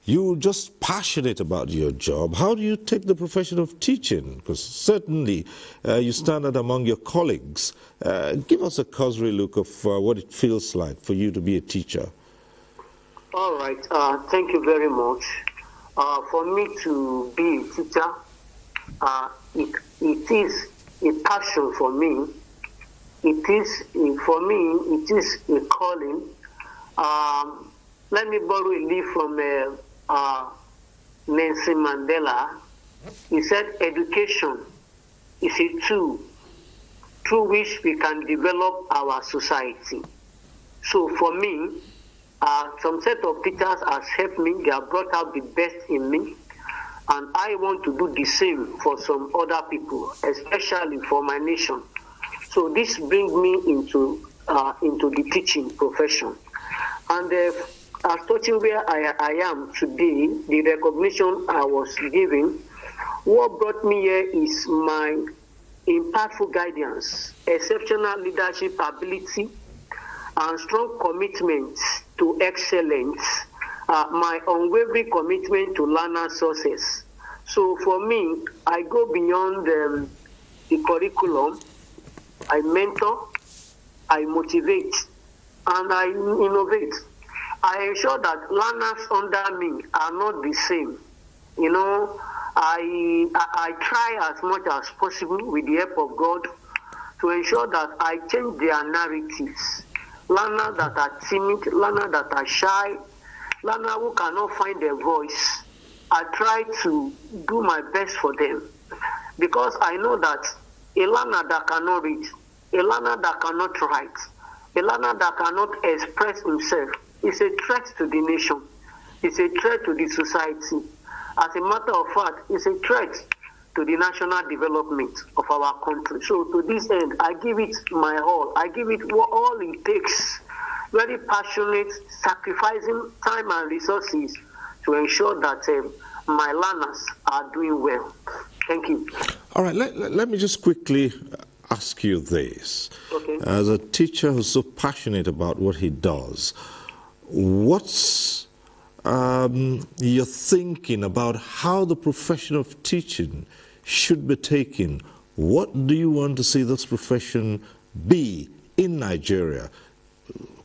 You're just passionate about your job. How do you take the profession of teaching? Because certainly you stand out among your colleagues. Give us a cursory look of what it feels like for you to be a teacher. All right. Thank you very much. For me to be a teacher, it is a passion for me. It is a calling. Let me borrow a leaf from Nelson Mandela. He said, education is a tool through which we can develop our society. So for me, Some set of teachers has helped me. They have brought out the best in me. And I want to do the same for some other people, especially for my nation. So this brings me into the teaching profession. And as touching where I am today, the recognition I was given, what brought me here is my impactful guidance, exceptional leadership ability, and strong commitment to excellence, my unwavering commitment to learner success. So for me, I go beyond the curriculum. I mentor, I motivate, and I innovate. I ensure that learners under me are not the same. You know, I try as much as possible with the help of God to ensure that I change their narratives. Learners that are timid, learners that are shy, learners who cannot find their voice. I try to do my best for them because I know that a learner that cannot read, a learner that cannot write, a learner that cannot express himself is a threat to the nation. It's a threat to the society. As a matter of fact, it's a threat to the national development of our country. So to this end, I give it my all. I give it all it takes. Very passionate, sacrificing time and resources to ensure that my learners are doing well. Thank you. All right, let me just quickly ask you this. Okay. As a teacher who's so passionate about what he does, what's your thinking about how the profession of teaching should be taken? What do you want to see this profession be in Nigeria,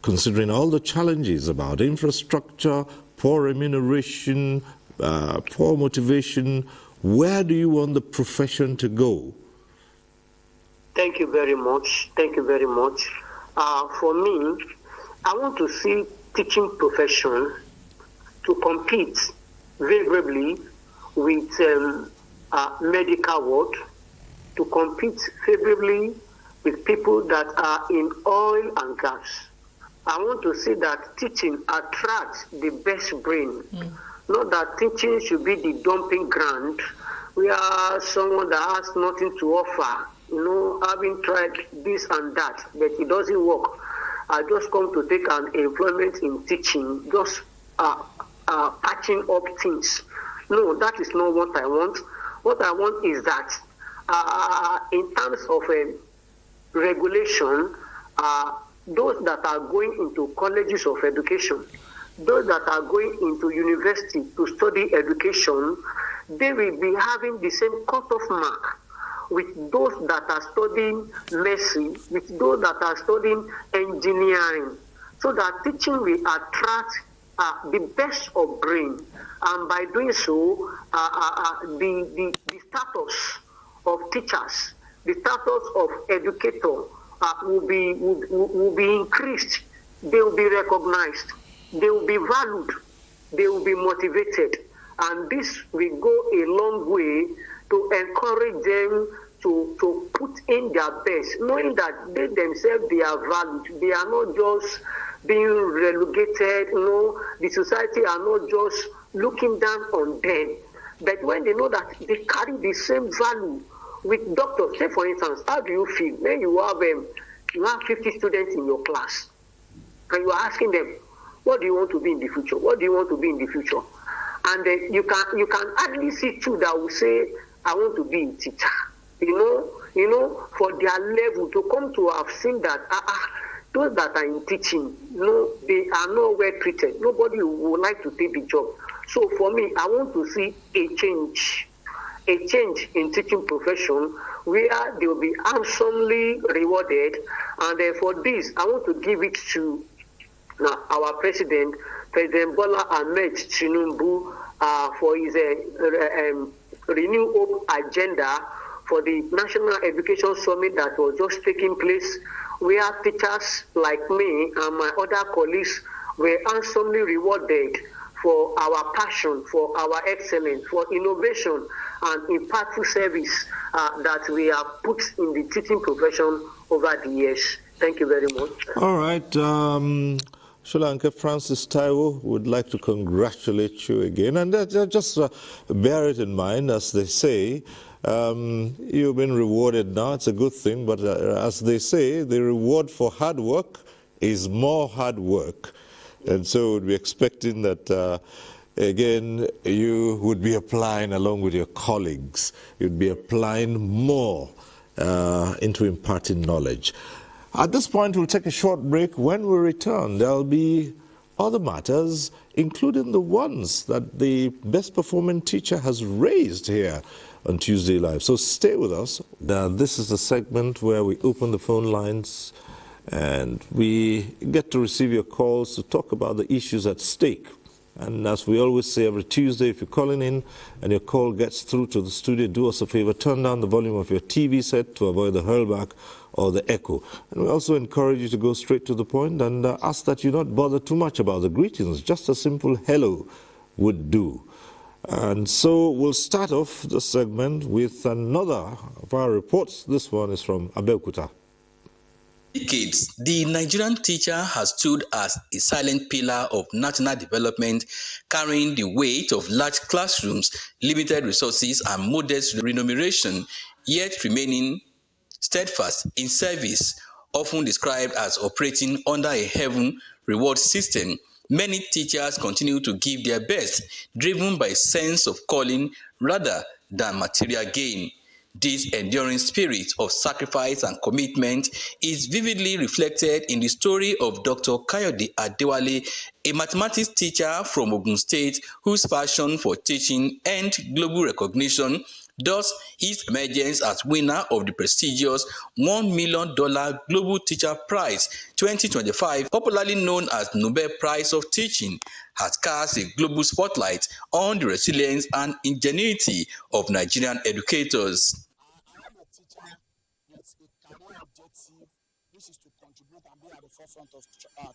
considering all the challenges about infrastructure, poor remuneration, poor motivation? Where do you want the profession to go? Thank you very much. Thank you very much. For me, I want to see teaching profession to compete favorably with medical world, to compete favorably with people that are in oil and gas. I want to see that teaching attracts the best brain. Not that teaching should be the dumping ground where someone that has nothing to offer, having tried this and that, but it doesn't work. I just come to take an employment in teaching, just patching up things. No, that is not what I want. What I want is that in terms of regulation, those that are going into colleges of education, those that are going into university to study education, they will be having the same cutoff mark with those that are studying medicine, with those that are studying engineering, so that teaching will attract the best of brain. And by doing so, the status of teachers, the status of educator will be increased. They will be recognized. They will be valued. They will be motivated. And this will go a long way to encourage them to put in their best, knowing that they themselves, they are valued. They are not just being relegated. The society are not just looking down on them. But when they know that they carry the same value with doctors, say for instance, how do you feel when you have 50 students in your class and you are asking them, what do you want to be in the future? What do you want to be in the future? And you can hardly see two that will say, I want to be a teacher. For their level to come to have seen that those that are in teaching, they are not well treated. Nobody would like to take the job. So for me, I want to see a change in teaching profession where they will be handsomely rewarded. And for this, I want to give it to our President Bola Ahmed Tinubu, for his Renew Hope agenda for the National Education Summit that was just taking place, where teachers like me and my other colleagues were handsomely rewarded for our passion, for our excellence, for innovation and impactful service that we have put in the teaching profession over the years. Thank you very much. All right. Shulanke Francis Taiwo would like to congratulate you again. And just bear it in mind, as they say, you've been rewarded now. It's a good thing. But as they say, the reward for hard work is more hard work. And so we'd be expecting that, again, you would be applying along with your colleagues. You'd be applying more into imparting knowledge. At this point, we'll take a short break. When we return, there'll be other matters, including the ones that the best performing teacher has raised here on Tuesday Live. So stay with us. Now, this is the segment where we open the phone lines and we get to receive your calls to talk about the issues at stake. And as we always say every Tuesday, if you're calling in and your call gets through to the studio, do us a favor, turn down the volume of your TV set to avoid the hurlback or the echo. And we also encourage you to go straight to the point and ask that you not bother too much about the greetings. Just a simple hello would do. And so we'll start off the segment with another of our reports. This one is from Abuja. Decades, the Nigerian teacher has stood as a silent pillar of national development, carrying the weight of large classrooms, limited resources, and modest remuneration, yet remaining steadfast in service. Often described as operating under a heaven reward system, many teachers continue to give their best, driven by a sense of calling rather than material gain. This enduring spirit of sacrifice and commitment is vividly reflected in the story of Dr. Kayode Adewale, a mathematics teacher from Ogun State whose passion for teaching earned global recognition, thus his emergence as winner of the prestigious $1 million Global Teacher Prize 2025, popularly known as Nobel Prize of Teaching, has cast a global spotlight on the resilience and ingenuity of Nigerian educators. Which is to contribute and be at the forefront of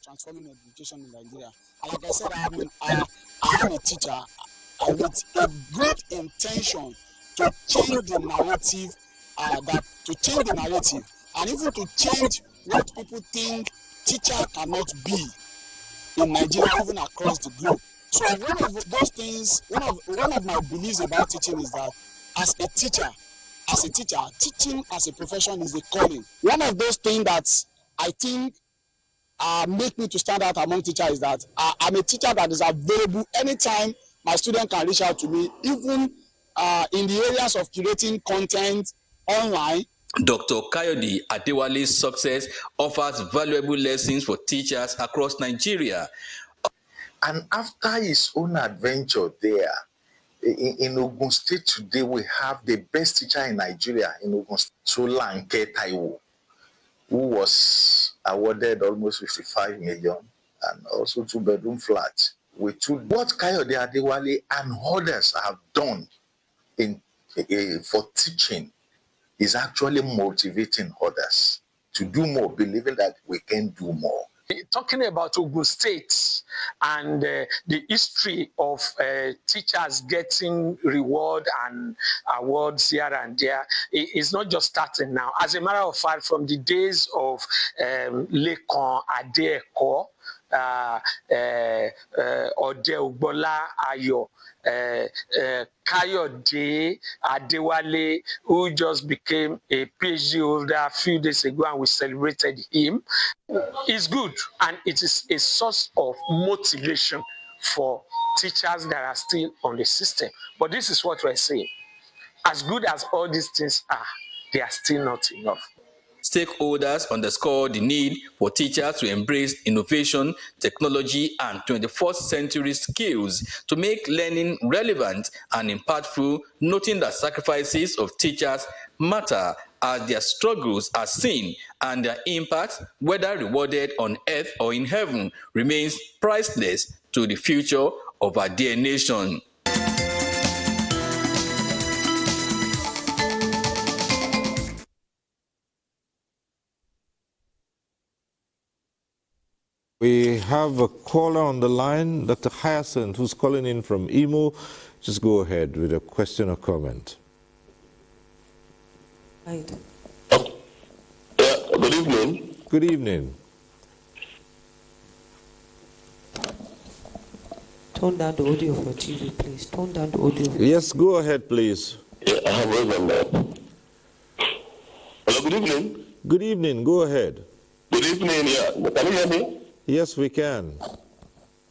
transforming education in Nigeria. And like I said, I am a teacher with a great intention to change the narrative, and even to change what people think teacher cannot be in Nigeria, even across the globe. So one of those things, one of my beliefs about teaching is that as a teacher, teaching as a profession is a calling. One of those things that I think make me to stand out among teachers is that I'm a teacher that is available anytime my student can reach out to me, even in the areas of curating content online. Dr. Kayode Adewale's success offers valuable lessons for teachers across Nigeria. And after his own adventure there, in Ogun State today, we have the best teacher in Nigeria in Ogun State, Shulanke Taiwo, who was awarded almost 55 million and also 2-bedroom flat. What Kayode Adewale and others have done for teaching is actually motivating others to do more, believing that we can do more. Talking about Ogun State and the history of teachers getting reward and awards here and there is not just starting now. As a matter of fact, from the days of Lekan Adeko, Ode Ugbola Ayo, Kayode Adewale, who just became a PhD holder a few days ago, and we celebrated him, is good, and it is a source of motivation for teachers that are still on the system. But this is what we're saying. As good as all these things are, they are still not enough. Stakeholders underscore the need for teachers to embrace innovation, technology, and 21st century skills to make learning relevant and impactful, noting that sacrifices of teachers matter as their struggles are seen and their impact, whether rewarded on earth or in heaven, remains priceless to the future of our dear nation. We have a caller on the line, Dr. Hyacinth, who's calling in from Imo. Just go ahead with a question or comment. Good evening. Good evening. Turn down the audio of your TV, please. Turn down the audio. Yes, go ahead, please. Yeah, I have Hello, good evening. Good evening, go ahead. Good evening, yeah. Can you hear me? Yes, we can.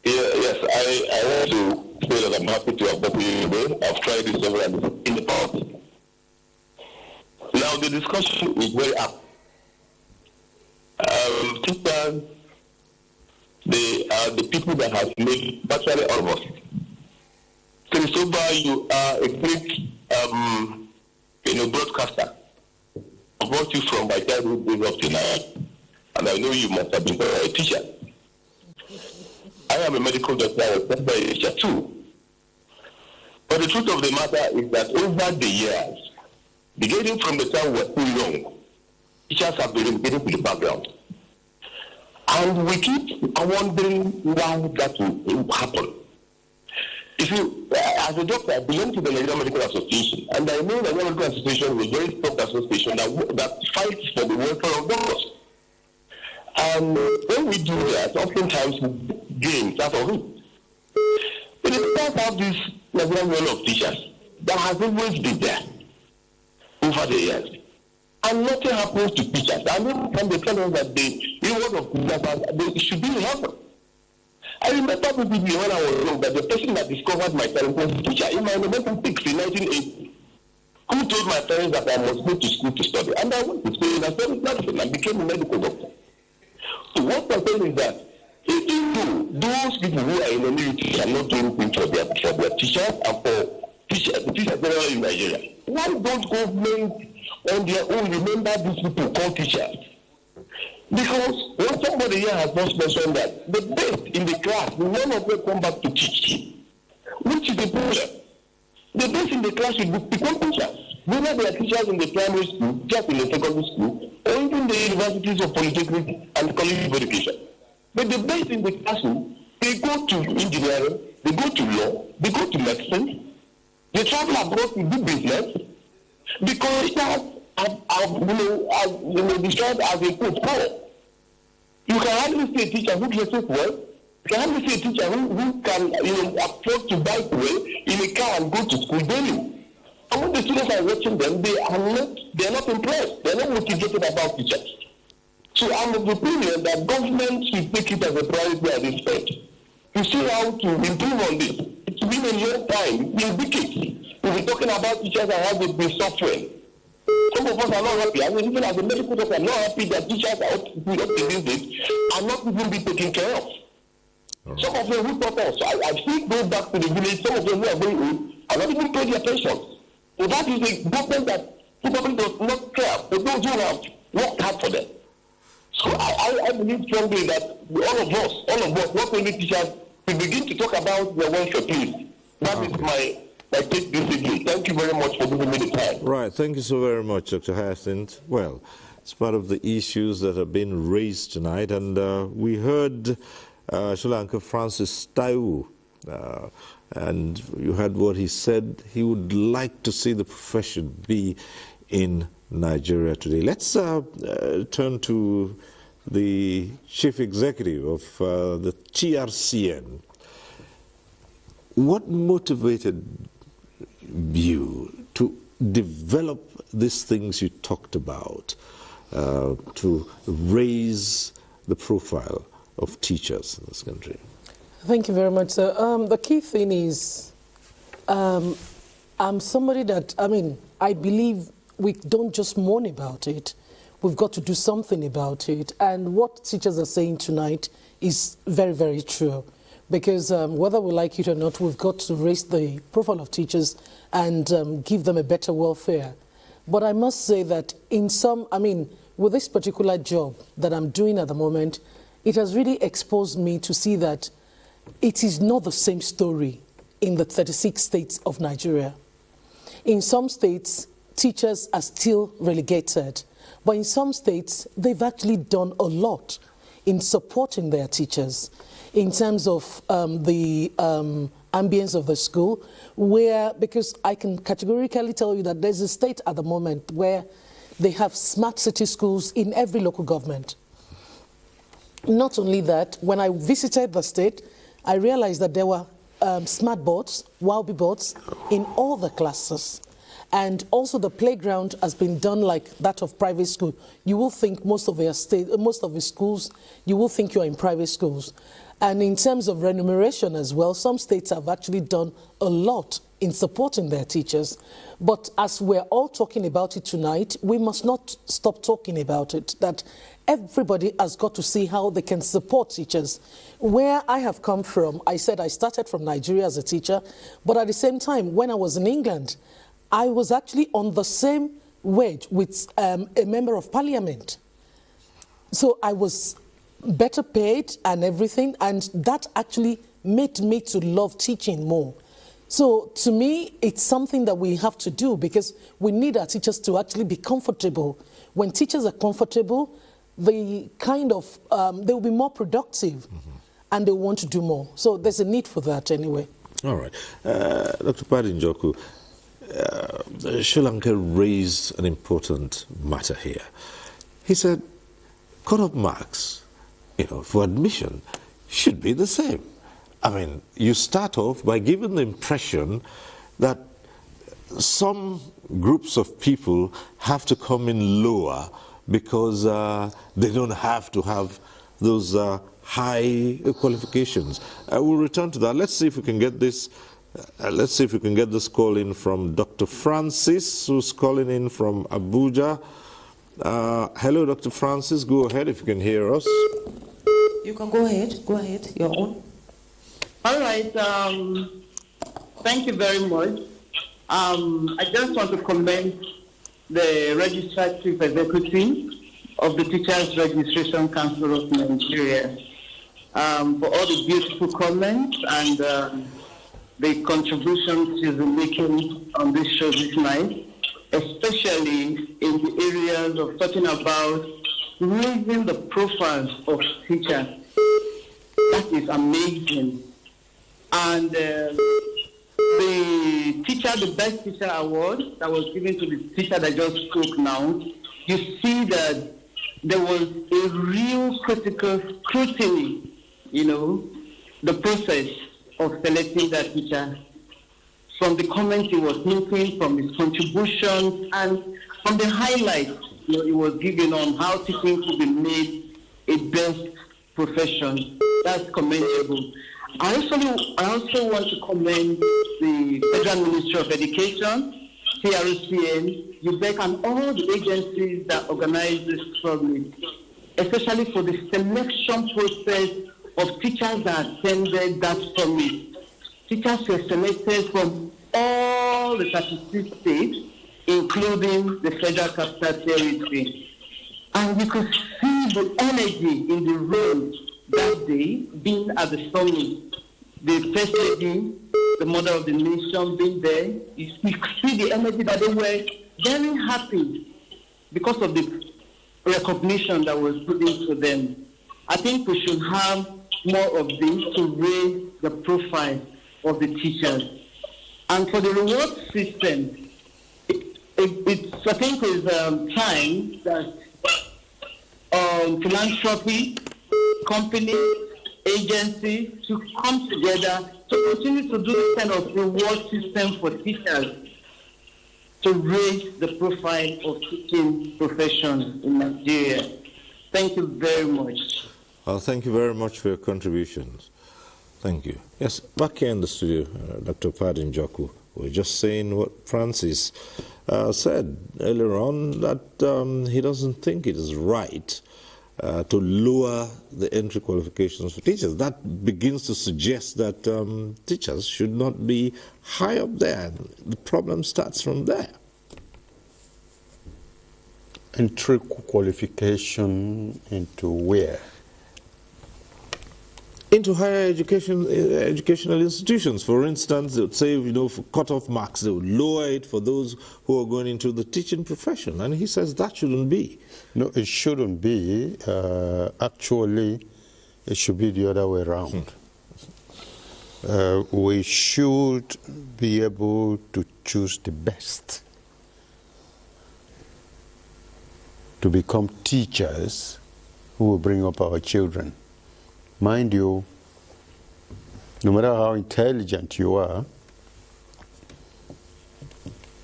Yes, I want to say that I'm happy to have talked to you today. I've tried this several times in the past. Now, the discussion is very apt. Teachers, they are the people that have made virtually all of us. So far, you are a great, broadcaster. I brought you from my childhood days up to now, and I know you must have been a teacher. I am a medical doctor, I was a teacher too. But the truth of the matter is that over the years, beginning from the time we were too young, teachers have been getting to the background. And we keep wondering why that will happen. You see, as a doctor, I belong to the Nigerian Medical Association, and I know the Nigerian Medical Association is a very strong association that fights for the welfare of doctors. And when we do that, oftentimes we gain out of it. But it does have this Nigerian role of teachers that has always been there over the years. And nothing happens to teachers. And every time they tell us that the reward of teachers, they should be in heaven. I remember vividly when I was young that the person that discovered my talent was a teacher in my elementary 6 in 1980, who told my parents that I must go to school to study. And I went to school and I studied medicine and became a medical doctor. So what I'm saying is that even though those people who are in the military are not doing things for their teachers and for teachers generally in Nigeria, why don't government on their own remember these people called teachers? Because when somebody here has just mentioned that the best in the class, none of them come back to teach, which is the problem. The best in the class should become teachers. Whether they are teachers in the primary school, just in the secondary school, or even the universities of polytechnic and college of education. But the best in the classroom, they go to engineering, they go to law, they go to medicine, they travel abroad to do business, because that described as a quote core. You can hardly see a teacher who dresses well. You can hardly see a teacher who can afford to bike well in a car and go to school daily. And when the students are watching them, they are not impressed. They are not motivated about teachers. So I'm of the opinion that government should take it as a priority at this point to see how to improve on this. It's been a long time, it's been decades. We've been talking about teachers and how they've been suffering. Some of us are not happy. I mean, even as a medical doctor, I'm not happy that teachers are up to these days are not even being taken care of. Right. Some of them who taught us, I still go back to the village, some of them who are very old are not even paid their pensions. So that is a government that probably does not care for those who have worked hard for them. So I believe strongly that all of us, not only teachers, we begin to talk about their welfare, please. That is my take this evening. Thank you very much for giving me the time. Right, thank you so very much, Dr. Hyacinth. Well, it's part of the issues that have been raised tonight, and we heard Sri Lanka Francis Taiwo, and you heard what he said. He would like to see the profession be in Nigeria today. Let's turn to the chief executive of the TRCN. What motivated you to develop these things you talked about, to raise the profile of teachers in this country? Thank you very much, sir. The key thing is, I'm somebody that, I believe we don't just moan about it. We've got to do something about it. And what teachers are saying tonight is very, very true. Because whether we like it or not, we've got to raise the profile of teachers and give them a better welfare. But I must say that with this particular job that I'm doing at the moment, it has really exposed me to see that it is not the same story in the 36 states of Nigeria. In some states, teachers are still relegated. But in some states, they've actually done a lot in supporting their teachers in terms of the ambience of the school, because I can categorically tell you that there's a state at the moment where they have smart city schools in every local government. Not only that, when I visited the state, I realized that there were smart boards, Wowby boards, in all the classes. And also the playground has been done like that of private school. You will think most of the schools, you will think you're in private schools. And in terms of remuneration as well, some states have actually done a lot in supporting their teachers. But as we're all talking about it tonight, we must not stop talking about it, that everybody has got to see how they can support teachers. Where I have come from, I said I started from Nigeria as a teacher, but at the same time, when I was in England, I was actually on the same wage with a member of parliament. So I was better paid and everything, and that actually made me to love teaching more. So to me, it's something that we have to do because we need our teachers to actually be comfortable. When teachers are comfortable, they will be more productive and they want to do more. So there's a need for that anyway. All right. Dr. Padinjoku, Sri Lanka raised an important matter here. He said, cut-off marks, for admission should be the same. I mean, you start off by giving the impression that some groups of people have to come in lower because they don't have to have those high qualifications. We'll return to that. Let's see if we can get this. Let's see if we can get this call in from Dr. Francis, who's calling in from Abuja. Hello, Dr. Francis. Go ahead if you can hear us. You can go ahead. Go ahead. Your own. All right. Thank you very much. I just want to commend the Registrar Chief Executive of the Teachers Registration Council of Nigeria for all the beautiful comments and the contributions she's been making on this show this night, especially in the areas of talking about raising the profiles of teachers. That is amazing. And the Best Teacher Award that was given to the teacher that just spoke now, you see that there was a real critical scrutiny, the process of selecting that teacher. From the comments he was making, from his contributions, and from the highlights he was giving on how teaching could be made a best profession. That's commendable. I also want to commend the Federal Ministry of Education, TRCN, UBEC, and all the agencies that organize this summit, especially for the selection process of teachers that attended that summit. Teachers were selected from all the 36 states, including the Federal Capital Territory. And you could see the energy in the room that day, being at the summit. The First Lady, the Mother of the Nation, being there. You could see the energy that they were very happy because of the recognition that was put into them. I think we should have more of this to raise the profile of the teachers. And for the reward system, I think it's time that philanthropy, companies, agencies to come together to continue to do this kind of reward system for teachers to raise the profile of teaching profession in Nigeria. Thank you very much. Thank you very much for your contributions. Thank you. Yes, back here in the studio, Dr. Padinjoku, we're just saying what Francis said earlier on, that he doesn't think it is right to lower the entry qualifications for teachers. That begins to suggest that teachers should not be high up there. The problem starts from there. Entry qualification into where? Into higher educational institutions. For instance, they would say, for cut-off marks, they would lower it for those who are going into the teaching profession. And he says that shouldn't be. No, it shouldn't be. Actually, it should be the other way around. We should be able to choose the best to become teachers who will bring up our children. Mind you, no matter how intelligent you are,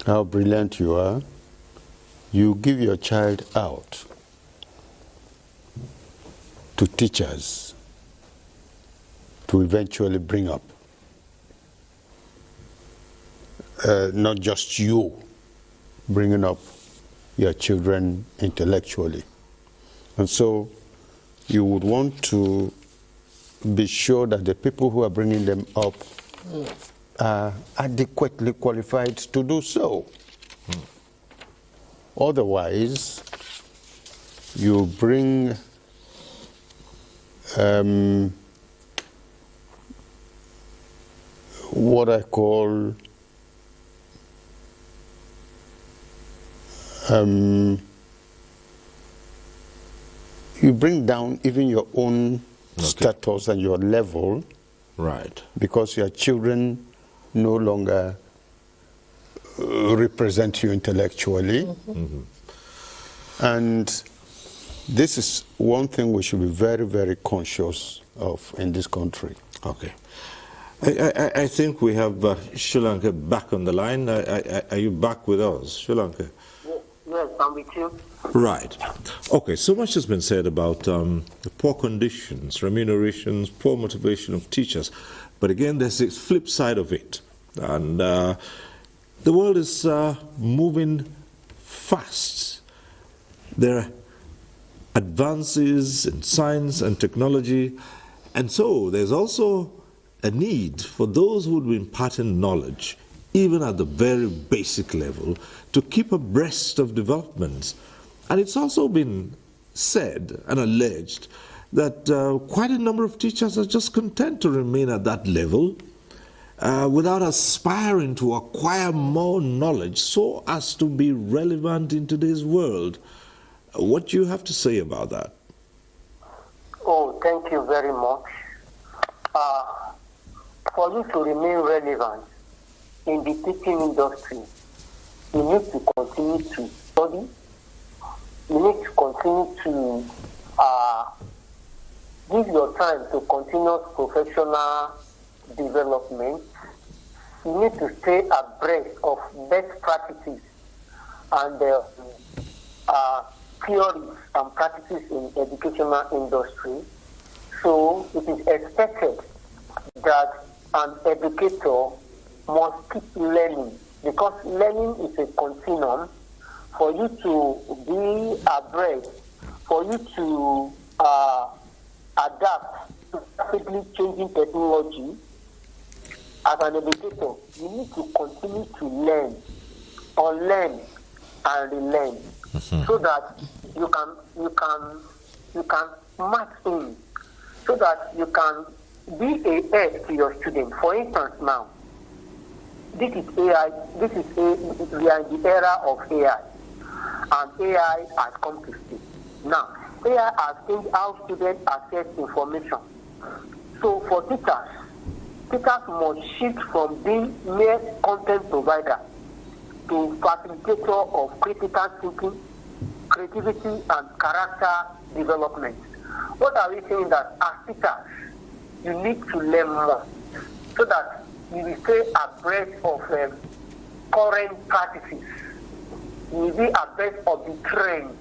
how brilliant you are, you give your child out to teachers to eventually bring up. Not just you bringing up your children intellectually. And so you would want to be sure that the people who are bringing them up are adequately qualified to do so. Otherwise, you bring what I call you bring down even your own status and your level, right? Because your children no longer represent you intellectually. And this is one thing we should be very, very conscious of in this country. Okay. I think we have Sri Lanka back on the line. Are you back with us, Sri Lanka? Yes, I'm with you. Right. Okay, so much has been said about the poor conditions, remunerations, poor motivation of teachers. But again, there's the flip side of it. And the world is moving fast. There are advances in science and technology. And so there's also a need for those who would be imparting knowledge, even at the very basic level, to keep abreast of developments. And it's also been said and alleged that quite a number of teachers are just content to remain at that level without aspiring to acquire more knowledge so as to be relevant in today's world. What do you have to say about that? Oh, thank you very much. For you to remain relevant in the teaching industry, you need to continue to study. You need to continue to give your time to continuous professional development. You need to stay abreast of best practices and theories and practices in educational industry. So it is expected that an educator must keep learning, because learning is a continuum. For you to be abreast, for you to adapt to rapidly changing technology, as an educator, you need to continue to learn, unlearn, and relearn, so that you can match in, so that you can be a help to your student. For instance, now, this is AI. We are in the era of AI, and AI has come to stay. Now, AI has changed how students access information. So, for teachers must shift from being mere content provider to facilitator of critical thinking, creativity, and character development. What are we saying? That as teachers, you need to learn more, so that you will stay abreast of current practices. You will be abreast of the trend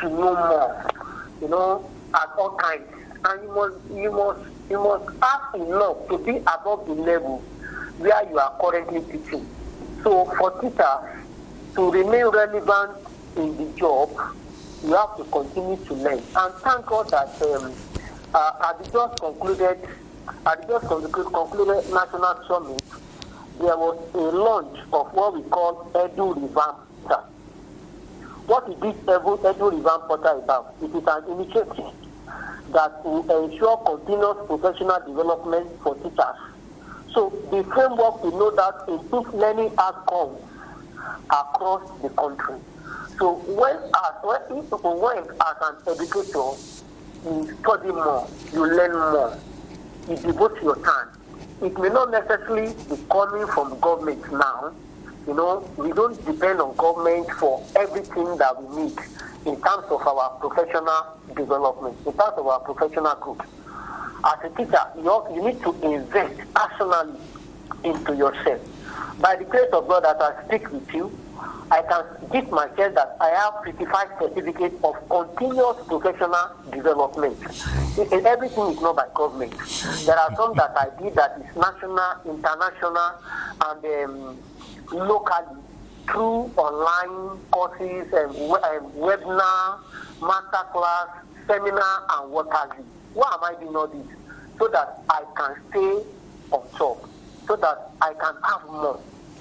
to know more, at all times. And you must have enough to be above the level where you are currently teaching. So for teachers to remain relevant in the job, you have to continue to learn. And thank God that at the just concluded National Summit, there was a launch of what we call Edu Revamp Portal. What is this Edu Revamp Portal about? It is an initiative that will ensure continuous professional development for teachers. So the framework, we know that improves learning outcomes across the country. So when as an educator, you study more, you learn more, you devote your time. It may not necessarily be coming from government now. We don't depend on government for everything that we need in terms of our professional development, in terms of our professional growth. As a teacher, you need to invest personally into yourself. By the grace of God, as I speak with you, I can give myself that I have 55 certificates of continuous professional development. Everything is not by government. There are some that I did that is national, international, and locally through online courses and webinar, masterclass, seminar, and what have you. Why am I doing all this? So that I can stay on top, so that I can have more,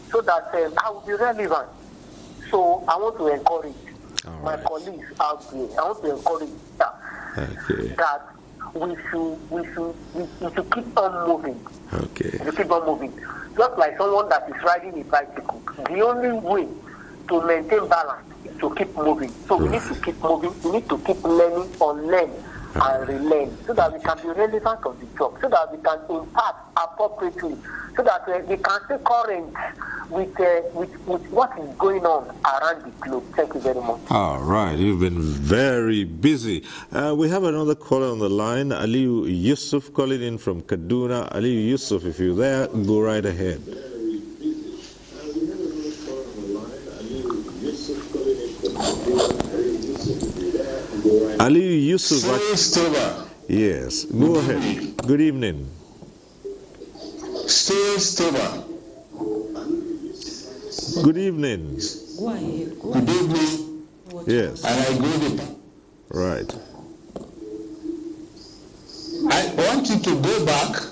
so that I will be relevant. So I want to encourage my colleagues out there. I want to encourage that we should keep on moving. Okay. We keep on moving. Just like someone that is riding a bicycle. The only way to maintain balance is to keep moving. So we need to keep moving. We need to keep learning, unlearn, and relearn, so that we can be relevant on the job, so that we can impact appropriately, so that we can stay current with what is going on around the globe. Thank you very much. All right, you've been very busy. We have another caller on the line, Aliyu Yusuf, calling in from Kaduna. Aliyu Yusuf, if you're there, go right ahead. Aliyu Yusuf. Yes, go ahead. Good evening. Good evening. Go ahead. Good evening. Yes. And I go right. I want you to go back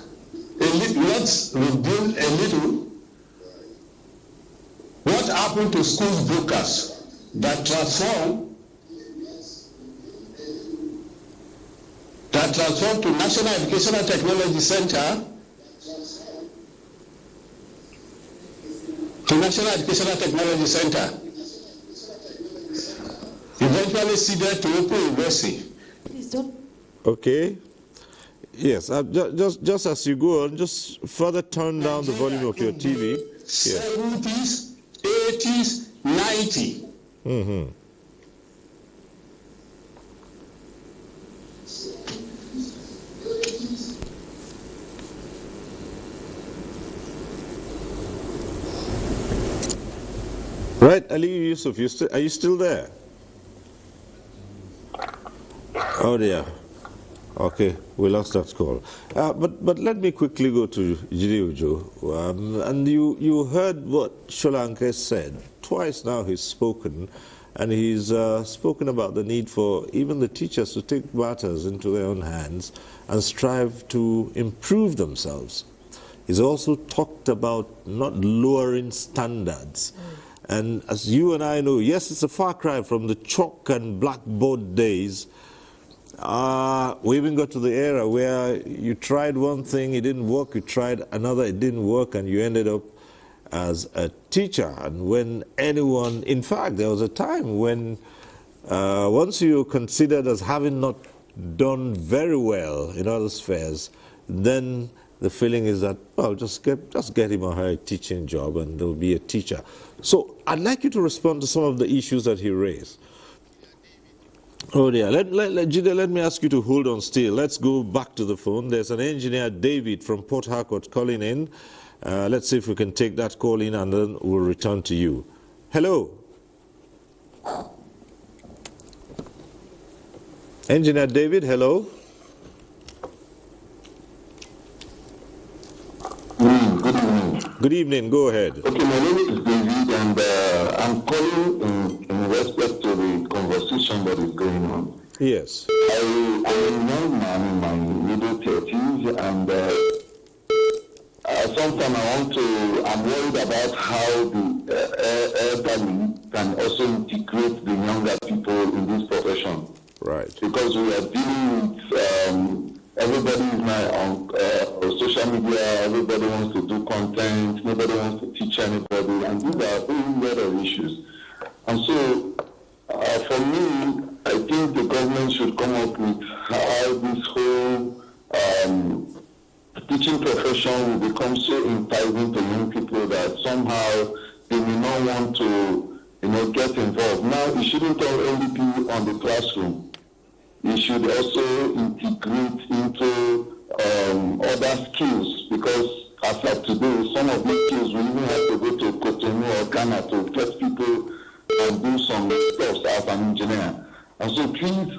a little. Let's rebuild a little. What happened to schools brokers that transformed to National Educational Technology Center, eventually seeded to Open University. Okay. Yes, just as you go on, just further turn down the volume of your TV. 70s, 80s, 90s. Mm-hmm. Right, Ali Yusuf, are you still there? Oh dear. Okay, we lost that call. But let me quickly go to Jide Ojo. And you heard what Sholanke said. Twice now he's spoken, and he's spoken about the need for even the teachers to take matters into their own hands and strive to improve themselves. He's also talked about not lowering standards. And as you and I know, yes, it's a far cry from the chalk and blackboard days. We even got to the era where you tried one thing, it didn't work, you tried another, it didn't work, and you ended up as a teacher. And when anyone, in fact, there was a time when once you were considered as having not done very well in other spheres, then the feeling is that, well, just get him or her a teaching job and there'll be a teacher. So I'd like you to respond to some of the issues that he raised. Oh dear, Jide, let me ask you to hold on still. Let's go back to the phone. There's an engineer, David, from Port Harcourt calling in. Let's see if we can take that call in and then we'll return to you. Hello. Engineer David, hello. Good evening. Good evening, go ahead. Okay, my name is David and I'm calling in respect to the conversation that is going on. Yes. I'm a young man in my middle 30s and sometimes I'm worried about how the elderly can also integrate the younger people in this profession. Right. Because we are dealing with everybody is now on social media, everybody wants to do content, nobody wants to teach anybody, and these are a lot of issues. And so, for me, I think the government should come up with how this whole teaching profession will become so enticing to young people that somehow they may not want to, get involved. Now, it shouldn't only be on the classroom. It should also integrate into other skills, because as of today, some of these skills we even have to go to Cotonou or Ghana to get people and do some stuff as an engineer. And so please,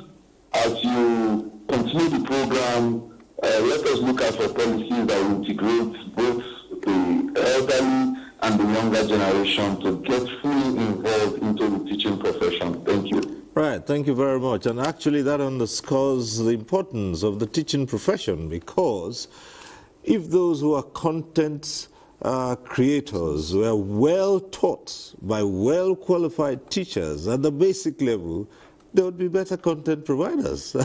as you continue the program, let us look out for policies that will integrate both the elderly and the younger generation to get fully involved into the teaching profession. Thank you. Right, thank you very much. And actually that underscores the importance of the teaching profession, because if those who are content creators were well taught by well-qualified teachers at the basic level, there would be better content providers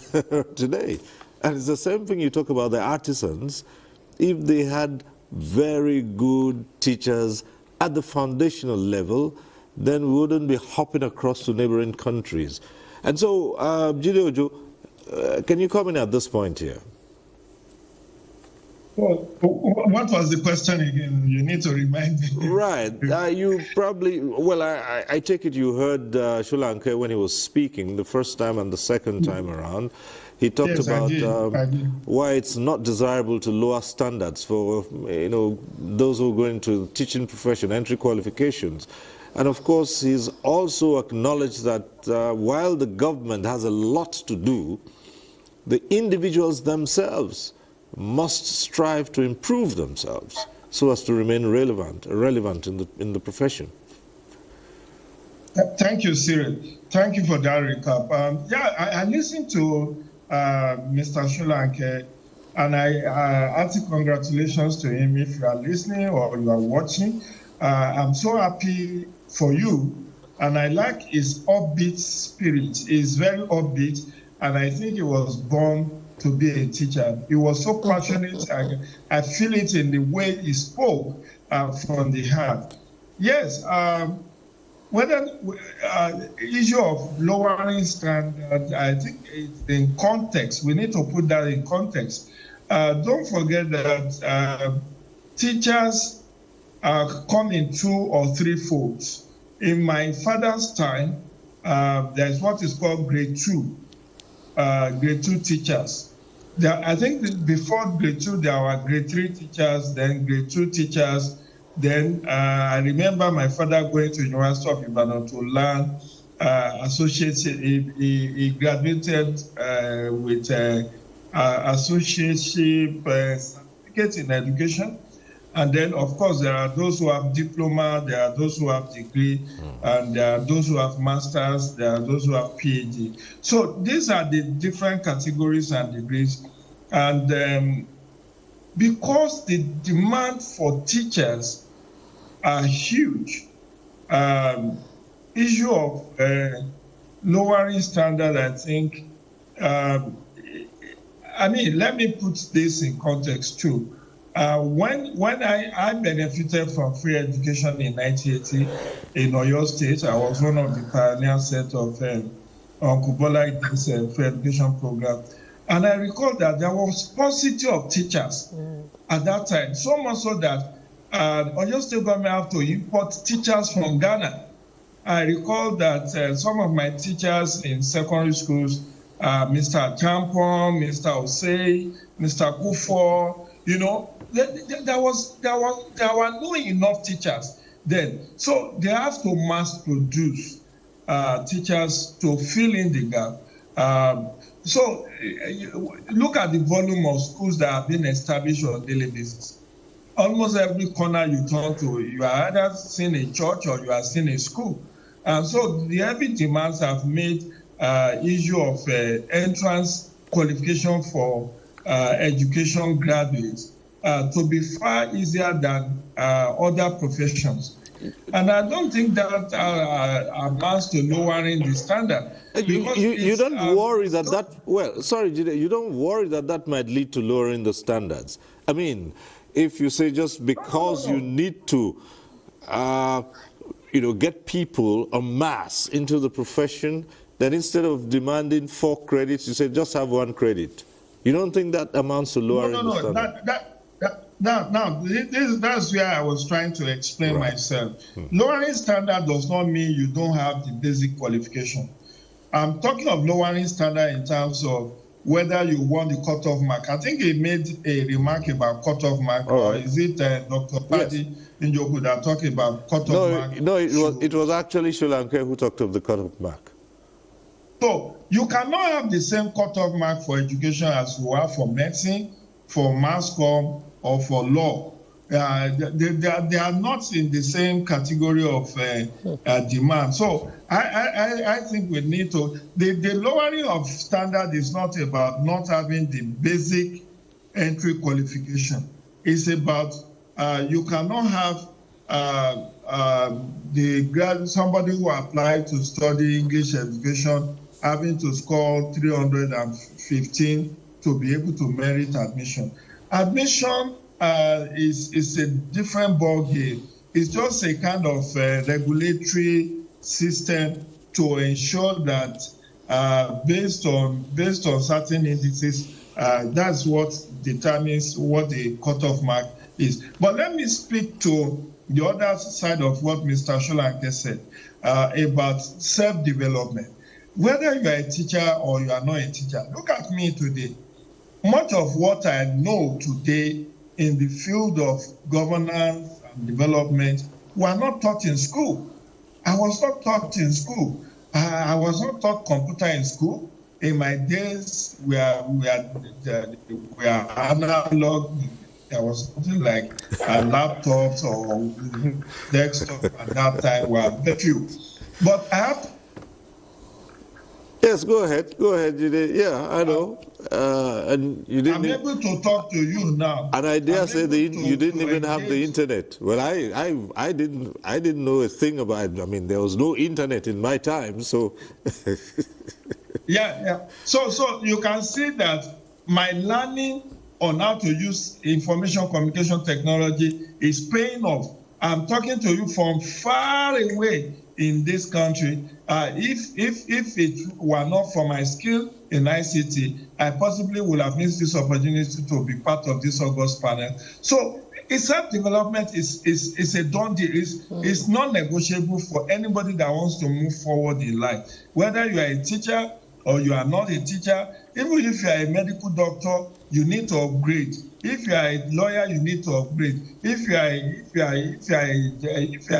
today. And it's the same thing you talk about the artisans. If they had very good teachers at the foundational level, then we wouldn't be hopping across to neighboring countries. And so, Jide Ojo, can you comment at this point here? Well, what was the question again? You need to remind me. Right. You probably, well, I take it you heard Shulanke when he was speaking the first time and the second time around. He talked about why it's not desirable to lower standards for, those who go into the teaching profession, entry qualifications. And of course, he's also acknowledged that while the government has a lot to do, the individuals themselves must strive to improve themselves so as to remain relevant in the profession. Thank you, Cyril. Thank you for that recap. I listened to Mr. Shulanke, and I say congratulations to him if you are listening or you are watching. I'm so happy for you, and I like his upbeat spirit. He's very upbeat, and I think he was born to be a teacher. He was so passionate. I feel it in the way he spoke from the heart. Yes, whether issue of lowering standards, I think it's in context. We need to put that in context. Don't forget that teachers come in 2 or 3 folds. In my father's time, there's what is called grade 2 teachers. I think before grade 2, there were grade 3 teachers, then grade 2 teachers. Then I remember my father going to University of Ibadan to learn associates. He graduated with associateship certificate in education. And then, of course, there are those who have diploma, there are those who have degree, and there are those who have masters, there are those who have PhD. So these are the different categories and degrees. And because the demand for teachers are huge, issue of lowering standard, I think, let me put this in context too. When I benefited from free education in 1980 in Oyo State, I was one of the pioneer set of Uncle Bola Iden's free education program. And I recall that there was paucity of teachers at that time, so much so that Oyo State government have to import teachers from Ghana. I recall that some of my teachers in secondary schools, Mr. Champon, Mr. Osei, Mr. Kufo, there were not enough teachers then. So they have to mass produce teachers to fill in the gap. So look at the volume of schools that have been established on a daily basis. Almost every corner you turn to, you are either seeing a church or you are seeing a school. And so the heavy demands have made issue of entrance qualification for education graduates to be far easier than other professions. And I don't think that amounts to lowering the standard. You don't worry you don't worry that might lead to lowering the standards. I mean, if you say just because you need to get people en masse into the profession, then instead of demanding 4 credits, you say just have 1 credit. You don't think that amounts to lowering the standard? That's where I was trying to explain myself. Lowering standard does not mean you don't have the basic qualification. I'm talking of lowering standard in terms of whether you want the cutoff mark. I think he made a remark about cutoff mark, or is it Dr. Paddy Njoku that talked about cutoff mark? No, it was actually Sri Lanka who talked of the cutoff mark. So you cannot have the same cutoff mark for education as you have for medicine, for mass comm, or for law. They are not in the same category of demand. So I think we need to, the lowering of standard is not about not having the basic entry qualification. It's about you cannot have somebody who applied to study English education having to score 315 to be able to merit admission. Admission is a different ball game. It's just a kind of regulatory system to ensure that based on certain indices, that's what determines what the cutoff mark is. But let me speak to the other side of what Mr. Sholanke said about self-development. Whether you are a teacher or you are not a teacher, look at me today. Much of what I know today in the field of governance and development were not taught in school. I was not taught in school. I was not taught computer in school. In my days, we are analog. There was something like laptops or desktop at that time were very few. But I have. Yes, go ahead. Go ahead. Yeah, I know. And you didn't. I'm able to talk to you now. And I dare say you didn't even have the internet. Well, I didn't know a thing about it. I mean, there was no internet in my time, so. Yeah. So you can see that my learning on how to use information communication technology is paying off. I'm talking to you from far away in this country. If it were not for my skill in ICT, I possibly would have missed this opportunity to be part of this August panel. So self-development is a done deal. It's non-negotiable for anybody that wants to move forward in life. Whether you are a teacher or you are not a teacher, even if you are a medical doctor, you need to upgrade. If you are a lawyer, you need to upgrade. If you are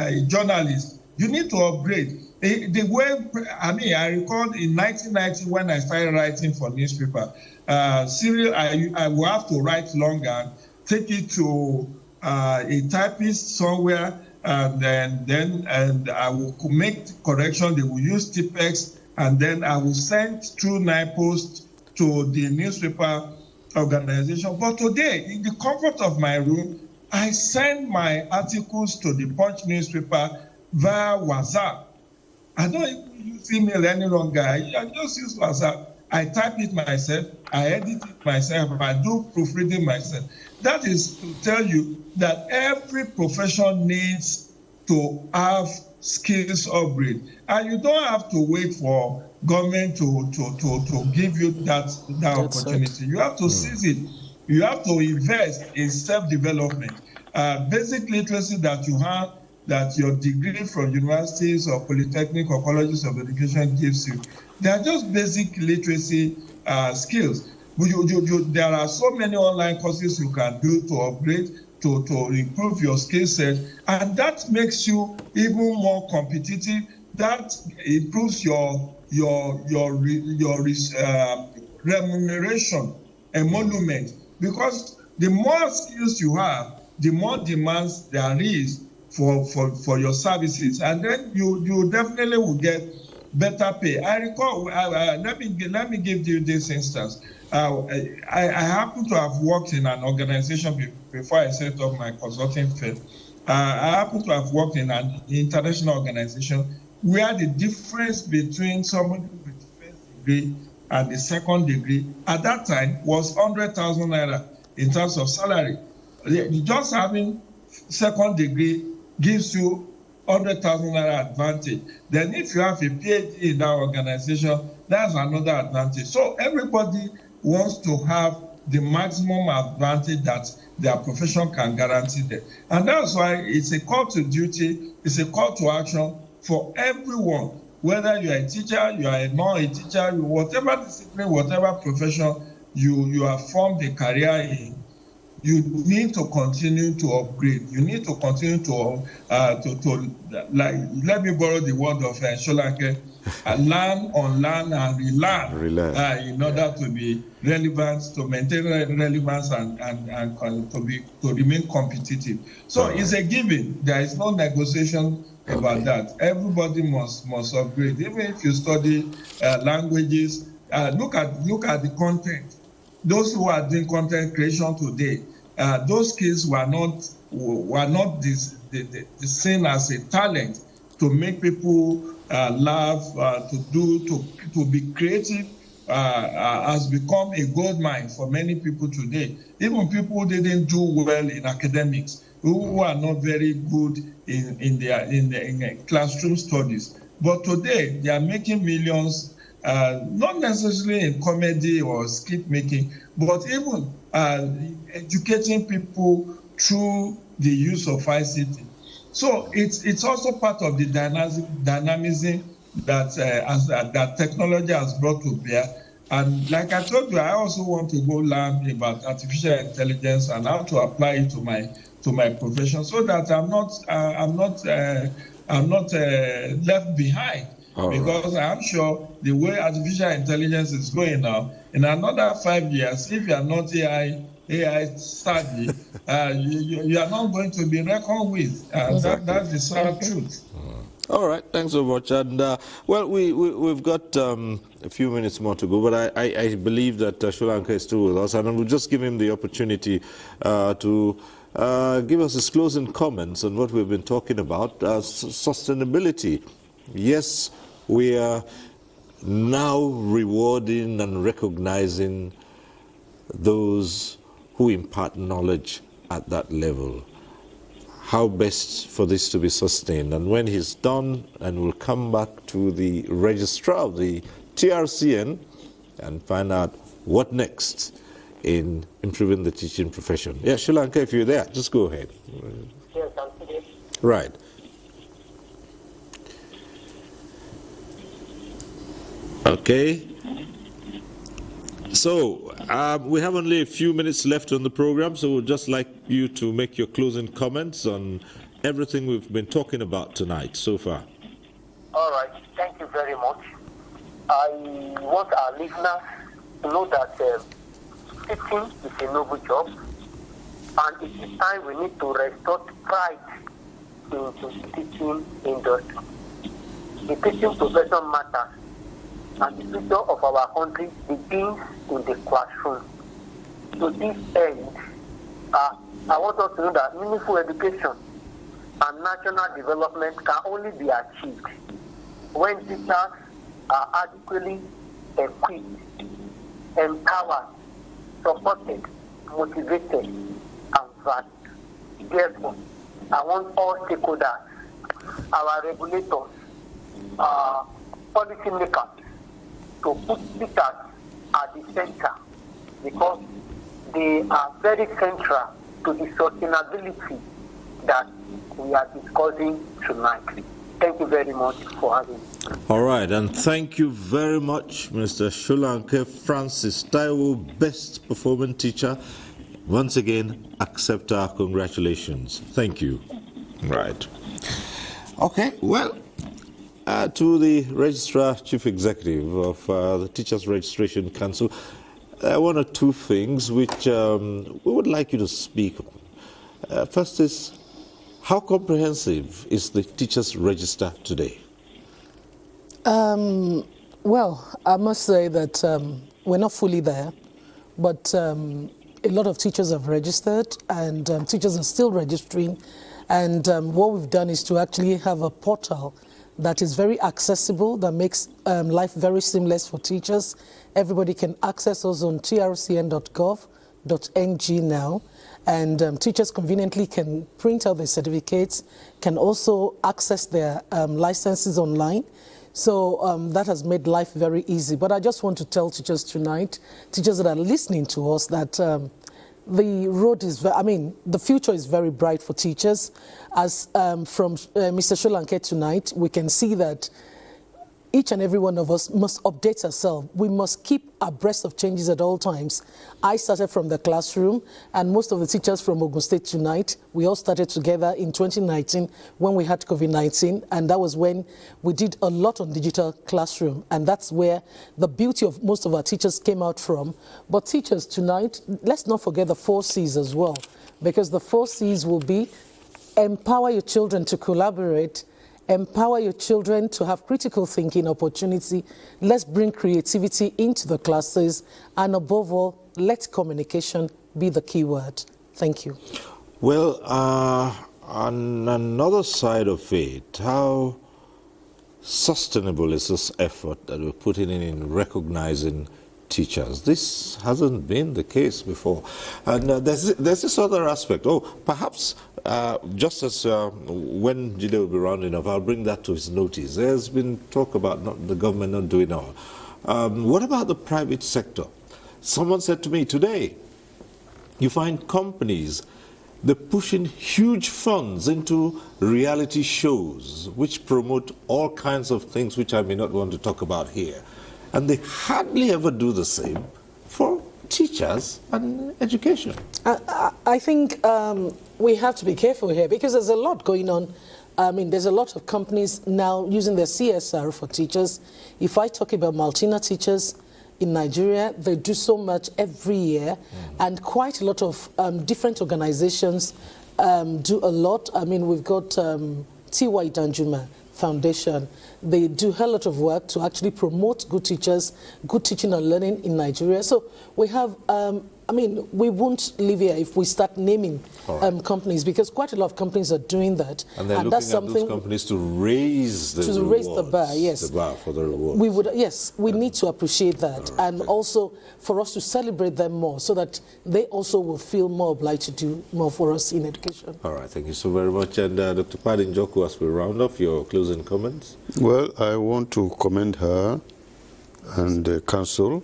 a journalist, you need to upgrade. The way, I recall in 1990 when I started writing for newspaper, I will have to write long and take it to a typist somewhere, and I will make correction. They will use Tipex, and then I will send through NIPOST to the newspaper organization. But today, in the comfort of my room, I send my articles to the Punch newspaper via WhatsApp. I don't even use email any longer. I just use WhatsApp. I type it myself. I edit it myself. I do proofreading myself. That is to tell you that every profession needs to have skills upgrade. And you don't have to wait for government to give you that opportunity. You have to seize it. You have to invest in self-development. Basic literacy that you have, that your degree from universities or polytechnic or colleges of education gives you, they are just basic literacy skills. But there are so many online courses you can do to upgrade, to improve your skill set, and that makes you even more competitive. That improves your remuneration, emolument, because the more skills you have, the more demands there is for your services, and then you definitely will get better pay. I recall, let me give you this instance. I happen to have worked in an organization before I set up my consulting firm. I happen to have worked in an international organization where the difference between somebody with the first degree and the second degree at that time was 100,000 naira in terms of salary. Just having second degree gives you 100,000 naira advantage. Then if you have a PhD in that organization, that's another advantage. So everybody wants to have the maximum advantage that their profession can guarantee them. And that's why it's a call to duty, it's a call to action for everyone, whether you are a teacher, you are not a teacher, whatever discipline, whatever profession you have formed a career in, you need to continue to upgrade. You need to continue to like, let me borrow the word of Sholanke, learn, unlearn, and relearn in order to be relevant, to maintain relevance, and to remain competitive. So it's a given. There is no negotiation about that. Everybody must upgrade. Even if you study languages, look at the content. Those who are doing content creation today, those skills were not seen as a talent to make people laugh, to be creative. Has become a gold mine for many people today. Even people who didn't do well in academics, who are not very good in classroom studies, but today they are making millions. Not necessarily in comedy or skit making, but even educating people through the use of ICT. So it's also part of the dynamism that technology has brought to bear. And like I told you, I also want to go learn about artificial intelligence and how to apply it to my profession, so that I'm not left behind. Because I'm sure the way artificial intelligence is going now, in another 5 years, if you are not AI savvy, you are not going to be reckoned with. Exactly. That's the sad truth. All right, thanks so much. And well, we've got a few minutes more to go, but I believe that Sholanke is still with us, and we'll just give him the opportunity to give us his closing comments on what we've been talking about, sustainability. Yes, we are now rewarding and recognizing those who impart knowledge at that level. How best for this to be sustained? And when he's done, and we'll come back to the registrar of the TRCN and find out what next in improving the teaching profession. Yeah, Sholanke, if you're there, just go ahead. Yes, I'm here. Right. Okay. So, we have only a few minutes left on the program, so we'd just like you to make your closing comments on everything we've been talking about tonight so far. All right. Thank you very much. I want our listeners to know that teaching is a noble job, and it is time we need to restore pride into the teaching industry. The teaching profession matters, and the future of our country begins in the classroom. To this end, I want us to know that meaningful education and national development can only be achieved when teachers are adequately equipped, empowered, supported, motivated, and valued. Therefore, I want all stakeholders, our regulators, policymakers, to put teachers at the center, because they are very central to the sustainability that we are discussing tonight. Thank you very much for having me. All right, and thank you very much, Mr. Sholanke Francis Taiwo, best performing teacher. Once again, accept our congratulations. Thank you. Right. Okay, well, to the Registrar Chief Executive of the Teachers Registration Council, one or two things which we would like you to speak on. First is, how comprehensive is the Teachers Register today? Well, I must say that we're not fully there, but a lot of teachers have registered, and teachers are still registering. And what we've done is to actually have a portal that is very accessible, that makes life very seamless for teachers. Everybody can access us on trcn.gov.ng now, and teachers conveniently can print out their certificates, can also access their licenses online. So that has made life very easy. But I just want to tell teachers tonight, teachers that are listening to us, that the road is, the future is very bright for teachers. As from Mr. Sholanke tonight, we can see that each and every one of us must update ourselves. We must keep abreast of changes at all times. I started from the classroom, and most of the teachers from Ogun State tonight, we all started together in 2019 when we had COVID-19, and that was when we did a lot on digital classroom, and that's where the beauty of most of our teachers came out from. But teachers tonight, let's not forget the 4 C's as well, because the 4 C's will be empower your children to collaborate, empower your children to have critical thinking opportunity. Let's bring creativity into the classes. And above all, let communication be the key word. Thank you. Well, on another side of it, how sustainable is this effort that we're putting in recognizing teachers? This hasn't been the case before. And there's this other aspect. Oh, perhaps just as when Jide will be rounding up, I'll bring that to his notice. There's been talk about the government not doing all. What about the private sector? Someone said to me today, you find companies, they're pushing huge funds into reality shows which promote all kinds of things which I may not want to talk about here. And they hardly ever do the same for teachers and education. I think we have to be careful here because there's a lot going on. I mean, there's a lot of companies now using their CSR for teachers. If I talk about Maltina teachers in Nigeria, they do so much every year, and quite a lot of different organizations do a lot. I mean, we've got T.Y. Danjuma Foundation. They do a lot of work to actually promote good teachers, good teaching and learning in Nigeria. So we have, I mean, we won't live here if we start naming companies, because quite a lot of companies are doing that. And they're looking that's at those companies to raise the rewards, raise the bar, yes. The bar for the rewards. We would, yes, we need to appreciate that, and also for us to celebrate them more, so that they also will feel more obliged to do more for us in education. All right, thank you so very much. And Dr. Padin Joku, as we round off, your closing comments? Well, I want to commend her and the council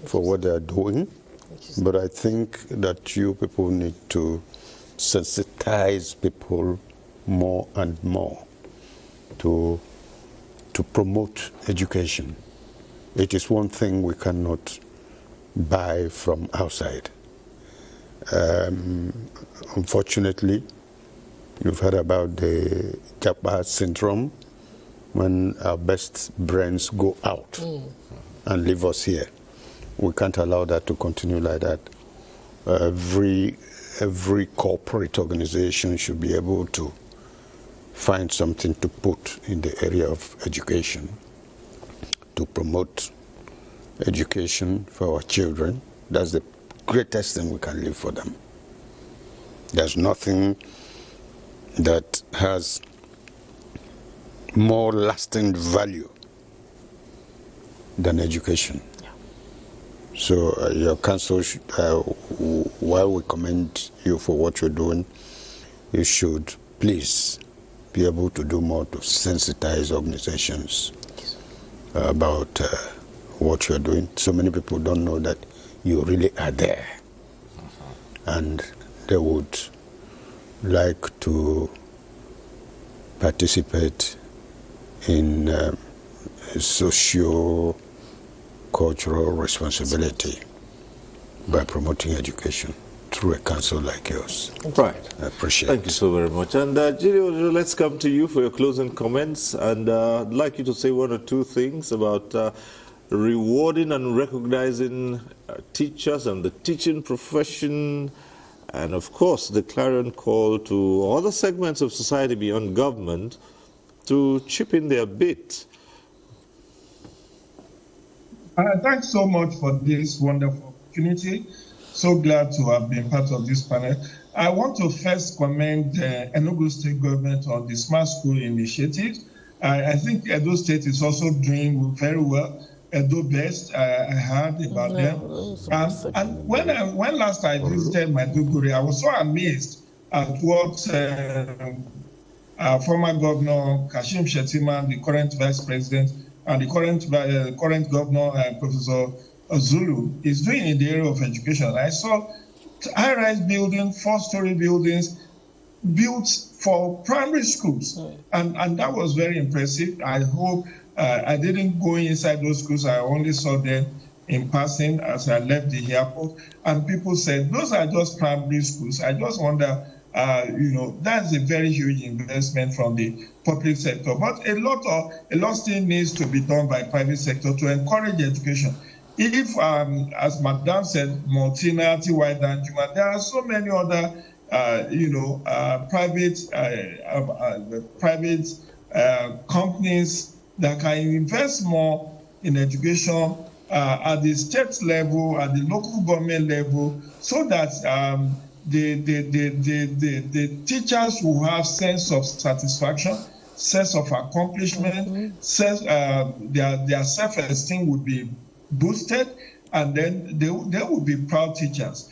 for what they are doing. But I think that you people need to sensitize people more and more to promote education. It is one thing we cannot buy from outside. Unfortunately, you've heard about the Japa syndrome, when our best brains go out and leave us here. We can't allow that to continue like that. Every corporate organization should be able to find something to put in the area of education, to promote education for our children. That's the greatest thing we can leave for them. There's nothing that has more lasting value than education. So your council, while we commend you for what you're doing, you should please be able to do more to sensitize organizations about what you're doing. So many people don't know that you really are there. And they would like to participate in socio-cultural responsibility by promoting education through a council like yours. Right. I appreciate it. Thank you so very much. And Jide, let's come to you for your closing comments. And I'd like you to say one or two things about rewarding and recognizing teachers and the teaching profession, and of course the clarion call to other segments of society beyond government to chip in their bit. Thanks so much for this wonderful opportunity. So glad to have been part of this panel. I want to first commend the Enugu State government on the Smart School initiative. I think Edo State is also doing very well. Edo Best, I heard about them. And when last I visited Maiduguri, I was so amazed at what former Governor Kashim Shettima, the current Vice President, and the current Governor, Professor Zulu, is doing in the area of education. I saw high-rise buildings, 4-story buildings built for primary schools, and that was very impressive. I hope I didn't go inside those schools. I only saw them in passing as I left the airport. And people said, those are just primary schools. I just wonder, that's a very huge investment from the public sector. But a lot still needs to be done by private sector to encourage education. If, as Madam said, Martina, T.Y. Danjuma, there are so many other, private companies that can invest more in education at the state level, at the local government level, so that the teachers will have sense of satisfaction, sense of accomplishment, their self-esteem would be boosted, and then they will be proud teachers.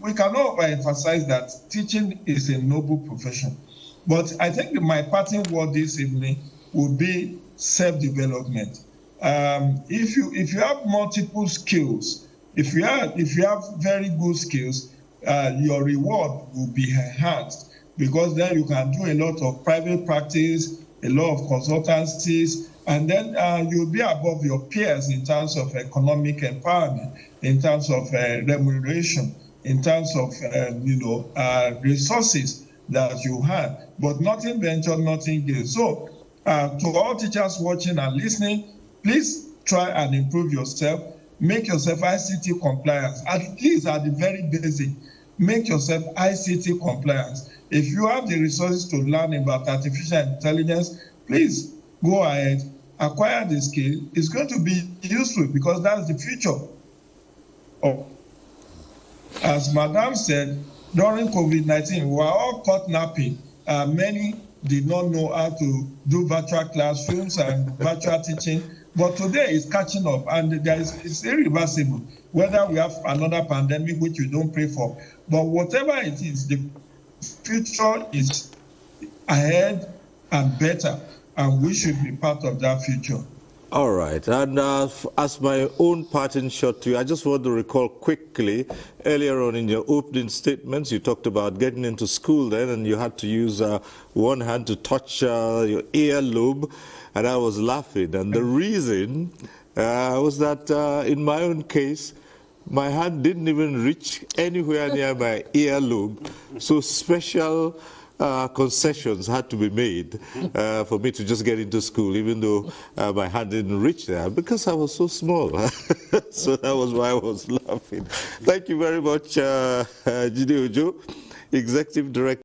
We cannot overemphasize that teaching is a noble profession. But I think my parting word this evening would be self-development. If you have multiple skills, if you have very good skills, your reward will be enhanced, because then you can do a lot of private practice, a lot of consultancies, and then you'll be above your peers in terms of economic empowerment, in terms of remuneration, in terms of resources that you have. But nothing ventured, nothing gained. So to all teachers watching and listening, please try and improve yourself. Make yourself ICT compliant, at least at the very basic. Make yourself ICT compliant. If you have the resources to learn about artificial intelligence, please go ahead, acquire the skill. It's going to be useful, because that's the future. As Madam said, during COVID-19, we were all caught napping. Many did not know how to do virtual classrooms and virtual teaching. But today it's catching up, and it's irreversible. Whether we have another pandemic, which we don't pray for, but whatever it is, the future is ahead and better, and we should be part of that future. All right, and as my own parting shot to you, I just want to recall quickly, earlier on in your opening statements, you talked about getting into school then, and you had to use one hand to touch your earlobe, and I was laughing. And the reason was that in my own case, my hand didn't even reach anywhere near my earlobe, so special concessions had to be made for me to just get into school, even though my hand didn't reach there, because I was so small. So that was why I was laughing. Thank you very much, Jide Ojo, Executive Director.